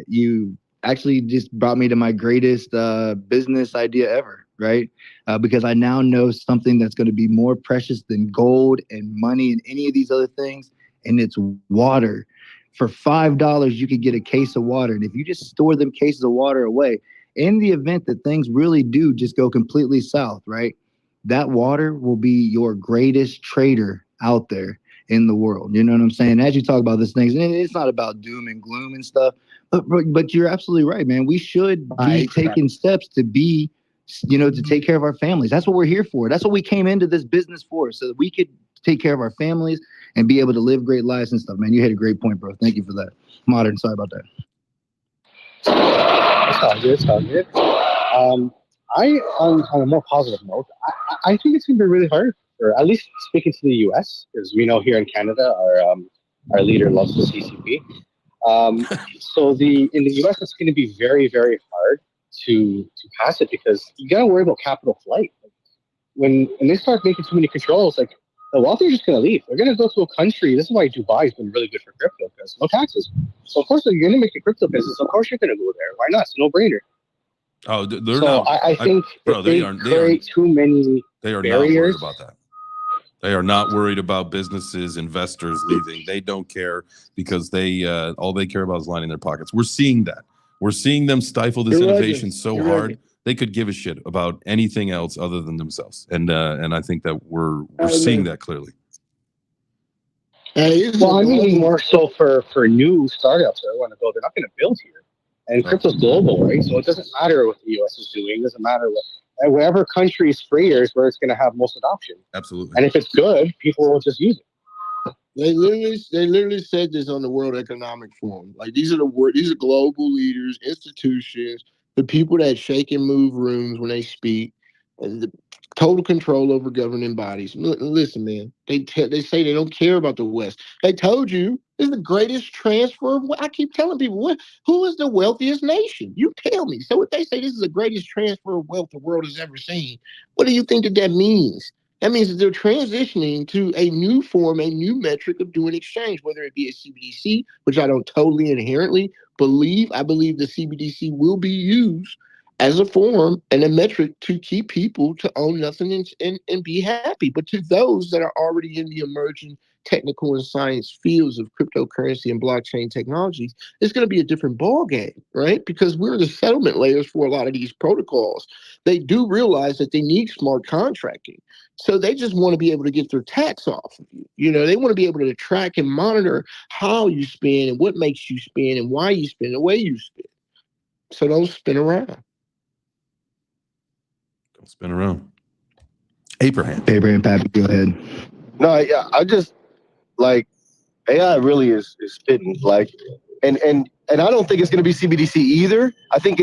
you actually just brought me to my greatest business idea ever, right? Because I now know something that's going to be more precious than gold and money and any of these other things, and it's water. For $5, you could get a case of water, and if you just store them cases of water away, in the event that things really do just go completely south, right? That water will be your greatest trader out there in the world. You know what I'm saying? As you talk about these things, and it's not about doom and gloom and stuff, but you're absolutely right, man. We should be taking steps to be, to take care of our families. That's what we're here for. That's what we came into this business for, so that we could take care of our families and be able to live great lives and stuff, man. You had a great point, bro. Thank you for that. Modern, sorry about that. It's all good. On a more positive note, I think it's going to be really hard, or at least speaking to the U.S., because we know here in Canada, our leader loves the CCP. So in the U.S., it's going to be very, very hard to pass it, because you got to worry about capital flight. When they start making too many controls, like, the wealthy are just going to leave. They're going to go to a country. This is why Dubai has been really good for crypto, because no taxes. So of course, if you're going to make a crypto business, of course you're going to go there. Why not? It's a no-brainer. Oh, they're so not. I think they create too many They are barriers. not worried about that. They are not worried about businesses, investors leaving. They don't care, because all they care about is lining their pockets. We're seeing that we're seeing them stifle this You're innovation right. so You're hard. right. They could give a shit about anything else other than themselves, and I think that we're I seeing agree. that clearly. Hey, it's Well, I'm just- meaning more so for new startups that want to go. They're not going to build here, and crypto's global, right? So it doesn't matter what the U.S. is doing. It doesn't matter and wherever country is freer is where it's going to have most adoption. Absolutely. And if it's good, people will just use it. They literally said this on the World Economic Forum. Like these are global leaders, institutions, the people that shake and move rooms when they speak, and the total control over governing bodies. Listen, man, they say they don't care about the West. They told you this is the greatest transfer of. I keep telling people, who is the wealthiest nation? You tell me. So if they say this is the greatest transfer of wealth the world has ever seen, what do you think that means? That means that they're transitioning to a new form, a new metric of doing exchange, whether it be a CBDC, which I don't totally inherently believe. I believe the CBDC will be used as a form and a metric to keep people to own nothing and be happy. But to those that are already in the emerging technical and science fields of cryptocurrency and blockchain technologies, it's going to be a different ballgame, right? Because we're the settlement layers for a lot of these protocols. They do realize that they need smart contracting. So they just want to be able to get their tax off of you. You know, they want to be able to track and monitor how you spend and what makes you spend and why you spend the way you spend. So don't spin around. Don't spin around. Abraham, Pappy, go ahead. No, yeah, I just like AI really is spitting like, and I don't think it's going to be CBDC either. I think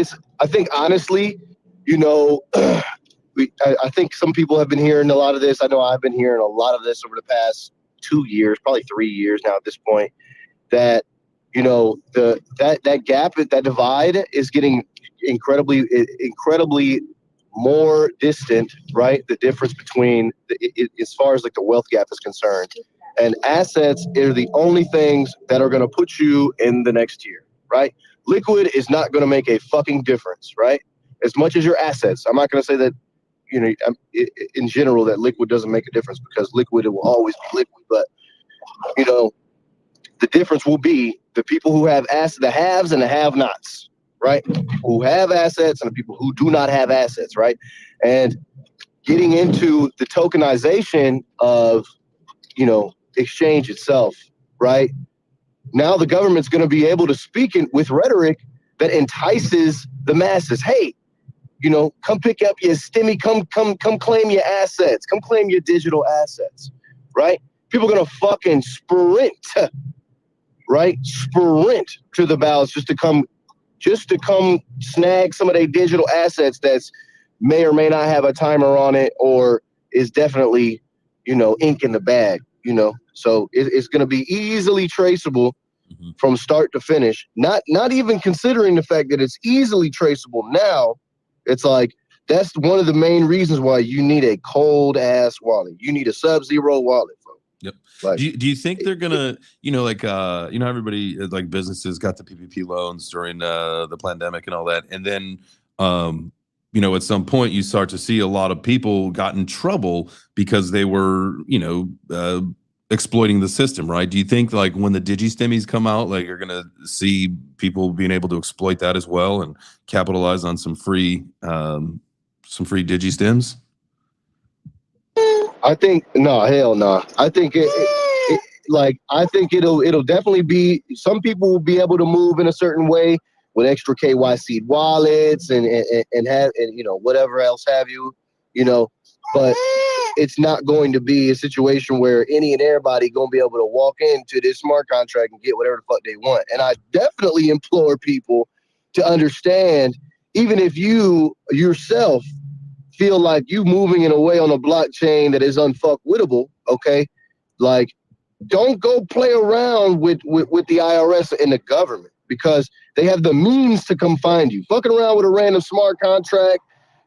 honestly, you know, I think some people have been hearing a lot of this. I know I've been hearing a lot of this over the past 2 years, probably 3 years now at this point, that, you know, that gap, that divide is getting incredibly more distant, right? The difference between as far as like the wealth gap is concerned, and assets are the only things that are going to put you in the next tier, right? Liquid is not going to make a fucking difference, right? As much as your assets. I'm not going to say that, you know, in general, that liquid doesn't make a difference, because liquid, it will always be liquid. But, you know, the difference will be the people who have assets, the haves and the have-nots, right? Who have assets and the people who do not have assets, right? And getting into the tokenization of, you know, exchange itself, right? Now the government's going to be able to speak with rhetoric that entices the masses. Hey, you know, come pick up your stimmy, come claim your assets, come claim your digital assets, right? People are going to fucking sprint, right? Sprint to the ballots just to come snag some of their digital assets that's may or may not have a timer on it, or is definitely, you know, ink in the bag, you know? So it's going to be easily traceable from start to finish. Not even considering the fact that it's easily traceable now. It's like, that's one of the main reasons why you need a cold ass wallet. You need a Sub-Zero wallet, bro. Yep. Like, do you think they're gonna, you know, like you know, everybody, like businesses got the PPP loans during the pandemic and all that, and then you know, at some point you start to see a lot of people got in trouble because they were, you know, exploiting the system, right? Do you think like when the digi-stimmies come out, like you're gonna see people being able to exploit that as well and capitalize on some free digi-stims? I think no, hell no. I think I think it'll definitely be, some people will be able to move in a certain way with extra KYC wallets and have, and you know, whatever else have you, you know, but it's not going to be a situation where any and everybody gonna be able to walk into this smart contract and get whatever the fuck they want. And I definitely implore people to understand, even if you yourself feel like you moving in a way on a blockchain that is unfuckwittable, okay? Like, don't go play around with the IRS and the government, because they have the means to come find you. Fucking around with a random smart contract,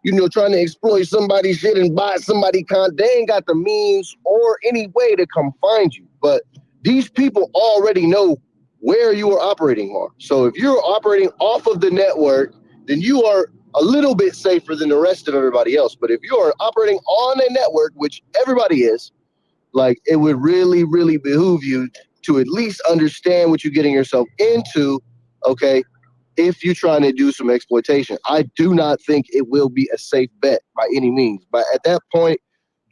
you know, trying to exploit somebody's shit and buy somebody they ain't got the means or any way to come find you. But these people already know where you are operating on. So if you're operating off of the network, then you are a little bit safer than the rest of everybody else. But if you are operating on a network, which everybody is, like, it would really, really behoove you to at least understand what you're getting yourself into, okay? if you're trying to do some exploitation. I do not think it will be a safe bet by any means. But at that point,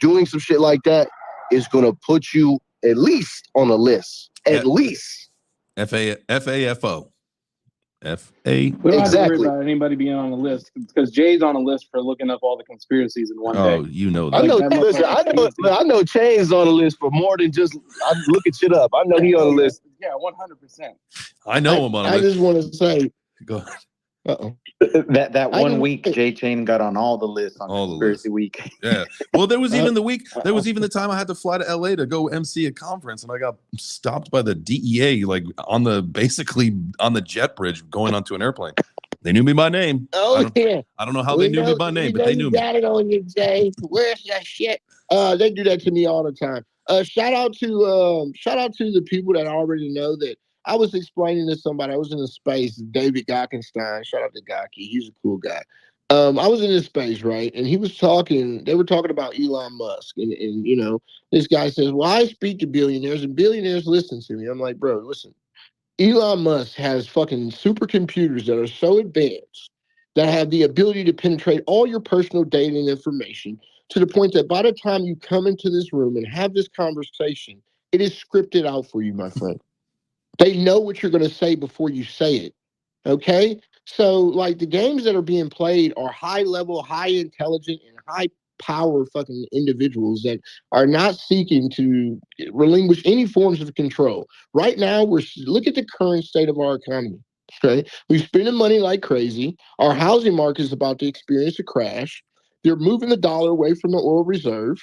doing some shit like that is going to put you at least on a list. At least. FAFO. We don't have to worry Exactly. about anybody being on the list because Jay's on a list for looking up all the conspiracies in one day. Oh, you know I that. know. that Listen, I know Chain's on the list for more than just looking shit up. I know he on the list. Yeah, 100%. I know him on a I list. just want to say, Go ahead. That I one can- week, Jay Chain got on all the lists on All the Conspiracy Week. Yeah. Well, there was even the time I had to fly to LA to go MC a conference, and I got stopped by the DEA, like basically on the jet bridge going onto an airplane. They knew me by name. Oh, yeah. I don't know how they knew me by name, but they knew you me. got it on you, Jay. Where's that shit? They do that to me all the time. Shout out to the people that already know that. I was explaining to somebody. I was in a space. David Gockenstein. Shout out to Gaki. He's a cool guy. I was in this space, right? And he was talking. They were talking about Elon Musk, and you know, this guy says, "Well, I speak to billionaires, and billionaires listen to me." I'm like, bro, listen. Elon Musk has fucking supercomputers that are so advanced that have the ability to penetrate all your personal data and information to the point that by the time you come into this room and have this conversation, it is scripted out for you, my friend. They know what you're going to say before you say it. Okay? So, like, the games that are being played are high level, high intelligent, and high power fucking individuals that are not seeking to relinquish any forms of control. Right now, look at the current state of our economy. Okay? We're spending money like crazy. Our housing market is about to experience a crash. They're moving the dollar away from the oil reserve.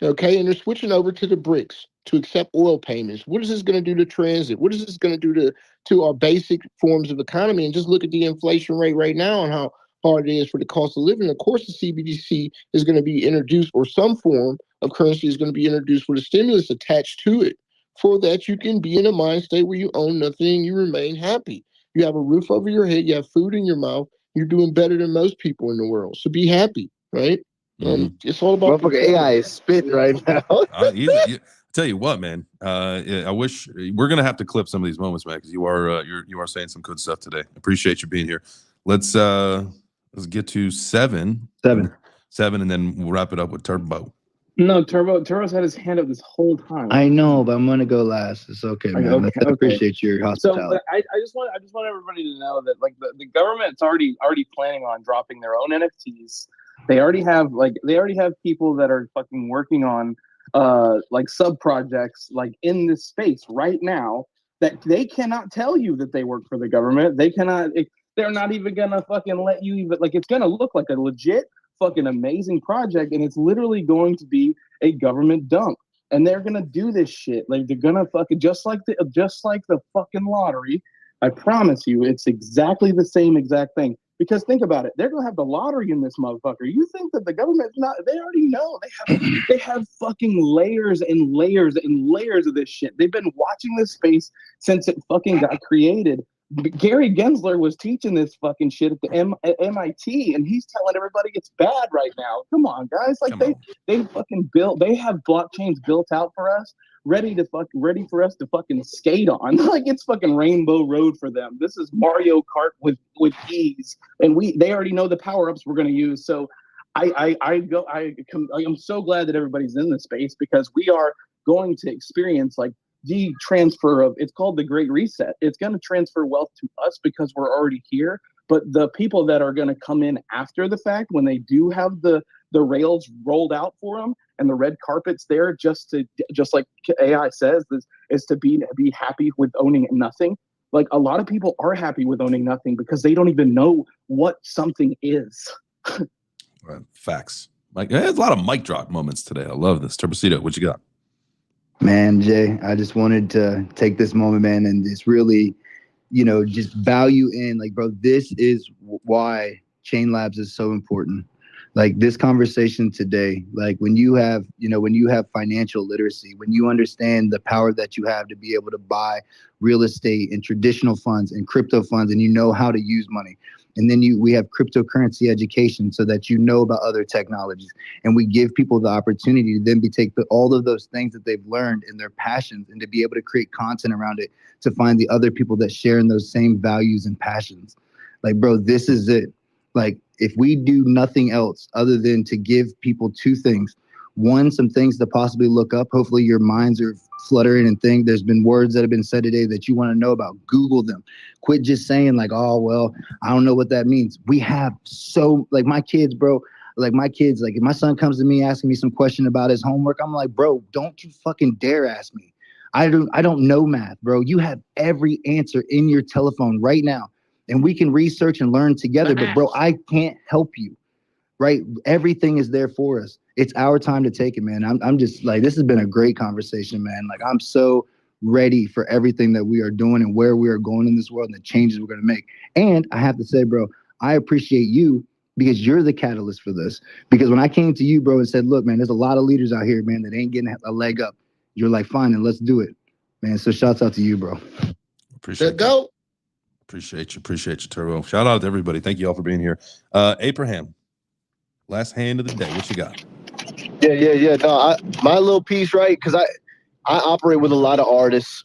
Okay, and they're switching over to the BRICS to accept oil payments. What is this going to do to transit? What is this going to do to our basic forms of economy? And just look at the inflation rate right now and how hard it is for the cost of living. Of course, the CBDC is going to be introduced, or some form of currency is going to be introduced with a stimulus attached to it, for that you can be in a mind state where you own nothing and you remain happy. You have a roof over your head, you have food in your mouth, you're doing better than most people in the world. So be happy, right? It's all about Motherfucker AI is spitting right now. Tell you what, man. I wish we're gonna have to clip some of these moments, man, because you are saying some good stuff today. Appreciate you being here. Let's get to seven, and then we'll wrap it up with Turbo. No, Turbo's had his hand up this whole time. I know, but I'm gonna go last. It's okay, man. Okay, I appreciate your hospitality. So I just want everybody to know that like the government's already planning on dropping their own NFTs. They already have people that are fucking working on like sub projects like in this space right now that they cannot tell you that they work for the government. They're not even gonna fucking let you even, like, it's gonna look like a legit fucking amazing project, and it's literally going to be a government dump. And they're gonna do this shit. Like, they're gonna fucking just like the fucking lottery. I promise you, it's exactly the same exact thing. Because think about it, they're gonna have the lottery in this motherfucker. You think that the government's not? They already know. They have fucking layers and layers and layers of this shit. They've been watching this space since it fucking got created. Gary Gensler was teaching this fucking shit at MIT, and he's telling everybody it's bad right now. Come on, guys! Like they fucking they have blockchains built out for us, ready for us to fucking skate on. Like, it's fucking Rainbow Road for them. This is Mario Kart with ease, and they already know the power ups we're gonna use. So I'm so glad that everybody's in this space, because we are going to experience like the transfer of, it's called the Great Reset. It's going to transfer wealth to us because we're already here. But the people that are going to come in after the fact, when they do have the rails rolled out for them and the red carpets there, just like AI says, is to be happy with owning nothing. Like, a lot of people are happy with owning nothing because they don't even know what something is. Facts. Like, there's a lot of mic drop moments today. I love this. Turbocito, what you got? Man, Jay, I just wanted to take this moment, man, and just really, just value in, like, bro, this is why Chain Labs is so important. Like, this conversation today, like, when you have financial literacy, when you understand the power that you have to be able to buy real estate and traditional funds and crypto funds, and you know how to use money. And then we have cryptocurrency education so that you know about other technologies. And we give people the opportunity to then take all of those things that they've learned and their passions, and to be able to create content around it, to find the other people that share in those same values and passions. Like, bro, this is it. Like, if we do nothing else other than to give people two things, one, some things to possibly look up. Hopefully your minds are fluttering and think. There's been words that have been said today that you want to know about. Google them. Quit just saying like, oh, well, I don't know what that means. We have like my kids, bro, like if my son comes to me asking me some question about his homework, I'm like, bro, don't you fucking dare ask me. I don't know math, bro. You have every answer in your telephone right now. And we can research and learn together, but bro, I can't help you, right? Everything is there for us. It's our time to take it, man. I'm just like, this has been a great conversation, man. Like, I'm so ready for everything that we are doing and where we are going in this world and the changes we're going to make. And I have to say, bro, I appreciate you because you're the catalyst for this. Because when I came to you, bro, and said, look, man, there's a lot of leaders out here, man, that ain't getting a leg up. You're like, fine, and let's do it, man. So shouts out to you, bro. Appreciate go. Appreciate you, Turbo. Shout out to everybody. Thank you all for being here. Abraham, last hand of the day. What you got? Yeah. No, my little piece, right? Because I operate with a lot of artists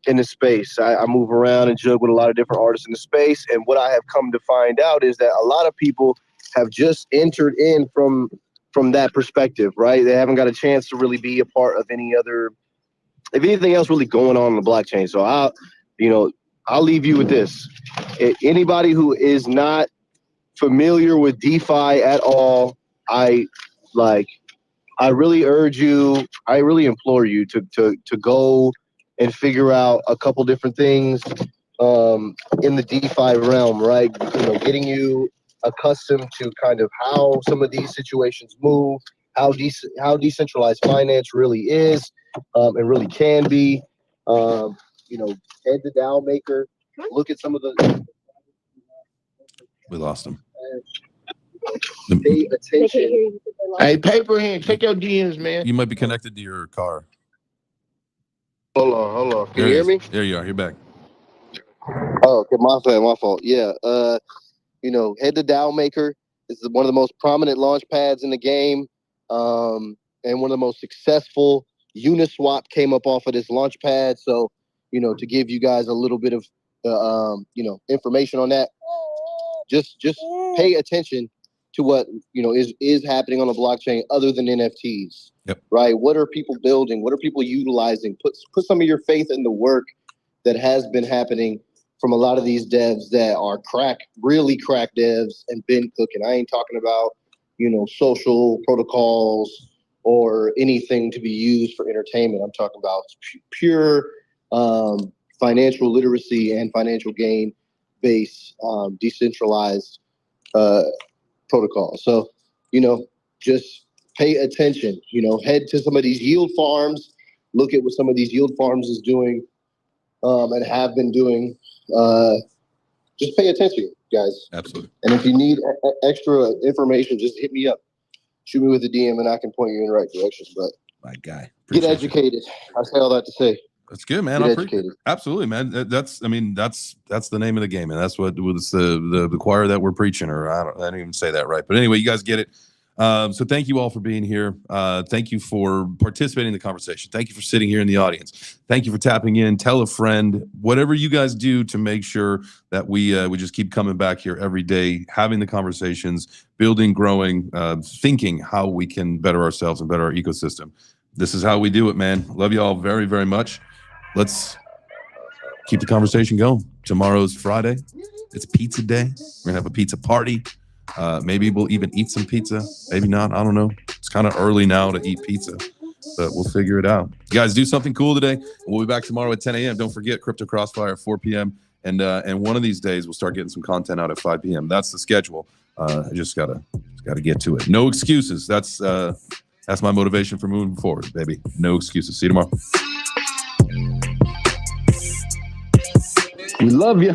in the space. I move around and jug with a lot of different artists in the space. And what I have come to find out is that a lot of people have just entered in from that perspective, right? They haven't got a chance to really be a part of if anything else really going on the blockchain. So I'll leave you with this. Anybody who is not familiar with DeFi at all, I really urge you, I really implore you to go and figure out a couple different things in the DeFi realm, right? Getting you accustomed to kind of how some of these situations move, how decentralized finance really is and really can be. Head the DAO maker, look at some of the. We lost him. Pay attention. Hey, Paperhand, check your DMs, man. You might be connected to your car. Hold on. Can There you hear me? There you are. You're back. Oh, okay, my fault. Yeah. Head the DAO maker is one of the most prominent launch pads in the game, and one of the most successful. Uniswap came up off of this launch pad, so to give you guys a little bit of information on that, just pay attention to what is happening on the blockchain other than NFTs. Yep. Right? What are people building? What are people utilizing? Put some of your faith in the work that has been happening from a lot of these devs that are really crack devs and been cooking. I ain't talking about social protocols or anything to be used for entertainment. I'm talking about pure financial literacy and financial gain based decentralized protocol. So, just pay attention, head to some of these yield farms, look at what some of these yield farms is doing and have been doing. Just pay attention, guys. Absolutely. And if you need extra information, just hit me up. Shoot me with a DM and I can point you in the right direction. But my guy, get educated. I say all that to say. That's good, man. Absolutely, man. That's the name of the game, and that's what was the choir that we're preaching, or I don't even say that right. But anyway, you guys get it. So thank you all for being here. Thank you for participating in the conversation. Thank you for sitting here in the audience. Thank you for tapping in. Tell a friend. Whatever you guys do to make sure that we just keep coming back here every day, having the conversations, building, growing, thinking how we can better ourselves and better our ecosystem. This is how we do it, man. Love you all very, very much. Let's keep the conversation going. Tomorrow's Friday. It's pizza day. We're gonna have a pizza party. Maybe we'll even eat some pizza. Maybe not. I don't know. It's kind of early now to eat pizza, but we'll figure it out. You guys do something cool today. We'll be back tomorrow at 10 a.m. Don't forget Crypto Crossfire at 4 p.m. And one of these days we'll start getting some content out at 5 p.m. That's the schedule. I just gotta get to it. No excuses. That's my motivation for moving forward, baby. No excuses. See you tomorrow. We love you.